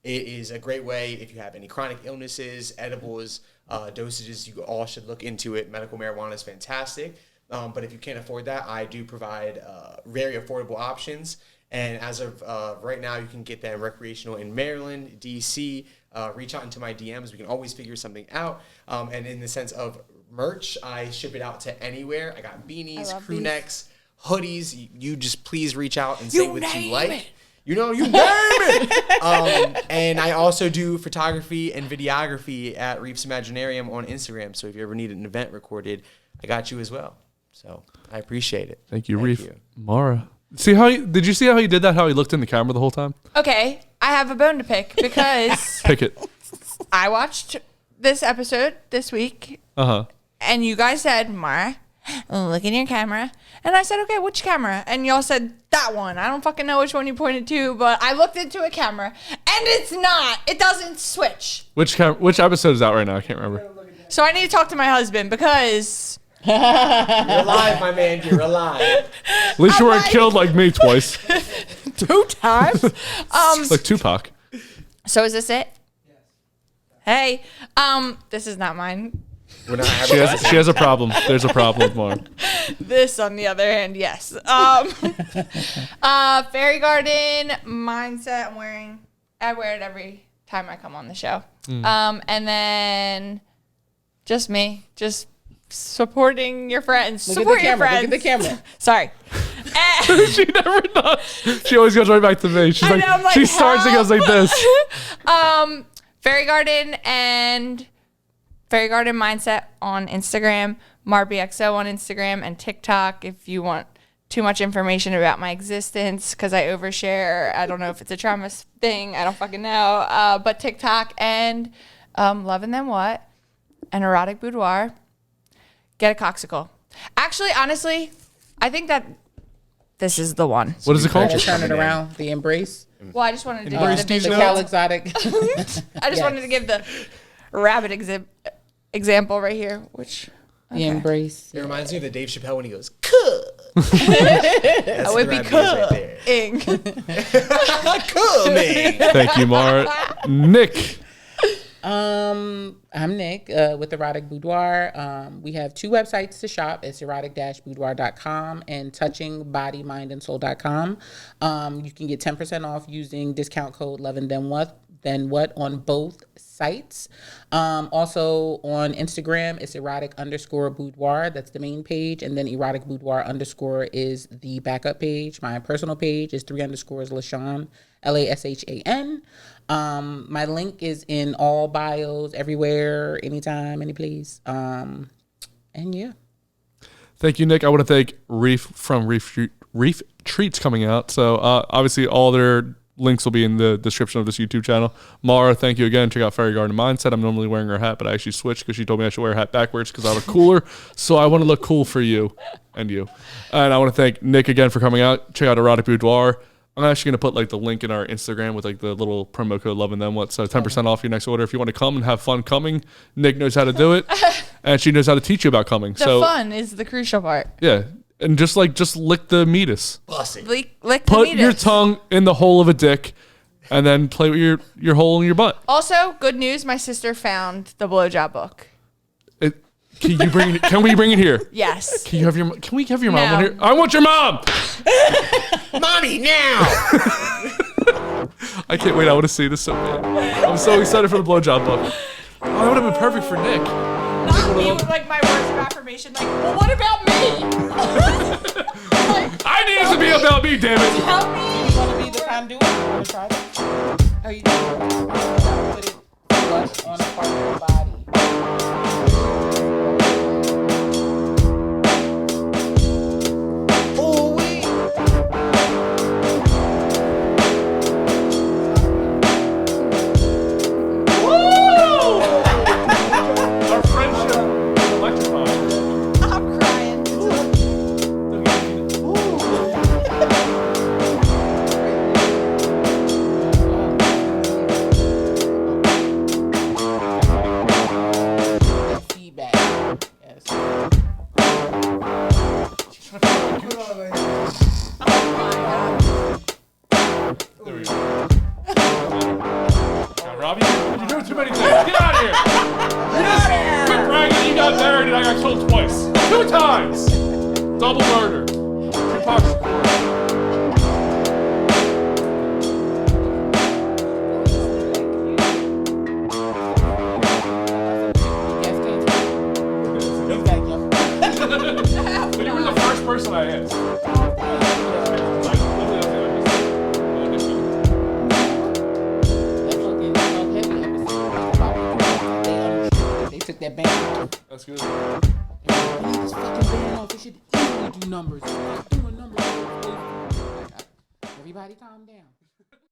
It is a great way if you have any chronic illnesses. Edibles dosages, you all should look into it. Medical marijuana is fantastic. But if you can't afford that, I do provide very affordable options. And as of right now, you can get them recreational in Maryland, D.C. Reach out into my DMs. We can always figure something out. And in the sense of merch, I ship it out to anywhere. I got beanies, crew necks, hoodies. You just please reach out and say what you like. You know, you name it. And I also do photography and videography at Reef's Imaginarium on Instagram. So if you ever need an event recorded, I got you as well. So I appreciate it. Thank you, Reef. Maura. Did you see how he did that? How he looked in the camera the whole time? Okay, I have a bone to pick because Pick it. I watched this episode this week, and you guys said, Maura, look in your camera. And I said, okay, which camera? And y'all said, that one. I don't fucking know which one you pointed to, but I looked into a camera, and it's not. It doesn't switch. Which episode is out right now? I can't remember. So I need to talk to my husband because... You're alive, my man. You're alive. At least you weren't killed like me twice. 2 times? Like Tupac. So is this it? Hey, this is not mine. We're not She has a problem. There's a problem with Maura. This, on the other hand, yes. Fairy Garden mindset. I wear it every time I come on the show. And then just me, just supporting your friends. Look Support at the your camera. friends. Look at the camera. Sorry. She never does. She always goes right back to me. She's I know, I'm like, she starts and goes like this. Fairy Garden and Fairy Garden Mindset on Instagram, MarBXO on Instagram and TikTok if you want too much information about my existence because I overshare. I don't know if it's a trauma thing. I don't fucking know. But TikTok and Loving Them What and Erotic Boudoir. Get a coxicle. Actually, honestly, I think that this is the one. What is it called? Turn it around. The embrace. Well, I just wanted to Embrace give The the Cal Exotic. I just wanted to give the rabbit example right here, which The embrace. It reminds me of the Dave Chappelle when he goes, I would be cool. Coming. Thank you, Maura. Nikk. I'm Nikk with Erotic Boudoir. We have 2 websites to shop. It's erotic-boudoir.com and touchingbodyminandsoul.com. You can get 10% off using discount code LOVINGThenWhat on both sites. Also on Instagram, it's erotic_boudoir. That's the main page. And then erotic boudoir _ is the backup page. My personal page is 3 underscores LaShawn, LASHAN. My link is in all bios, everywhere, anytime, any place. And yeah. Thank you, Nikk. I want to thank Reef from Reef Treats coming out. So obviously all their links will be in the description of this YouTube channel. Maura, thank you again. Check out Fairy Garden Mindset. I'm normally wearing her hat, but I actually switched because she told me I should wear a hat backwards because I look cooler. So I want to look cool for you and you. And I want to thank Nikk again for coming out. Check out Erotic Boudoir. I'm actually going to put like the link in our Instagram with like the little promo code Loving Them What. So 10% off your next order. If you want to come and have fun coming, Nikk knows how to do it. And she knows how to teach you about coming. The fun is the crucial part. Yeah. And just lick the meatus. Bust it. Lick the Put meatus. your tongue in the hole of a dick and then play with your hole in your butt. Also, good news, my sister found the blowjob book. Can we bring it here? Yes. Can we have your mom No. on here? I want your mom. Mommy, now. I can't wait. I want to see this so bad. I'm so excited for the blowjob book. Oh, that would have been perfect for Nikk. Not me with like my words of affirmation. Like, well, what about me? I need it to be about me, damn it. Help me. You want to be the conduit? You want to try that? Oh, you Put it flush on a part of your body. Our friendship is electrifying. I'm crying. I got killed twice. 2 times. Double murder. Tupac Shakur. But you were the first person I asked. They took that band off. That's good. This fucking band off. They should easily do numbers. They're not doing numbers. Everybody calm down.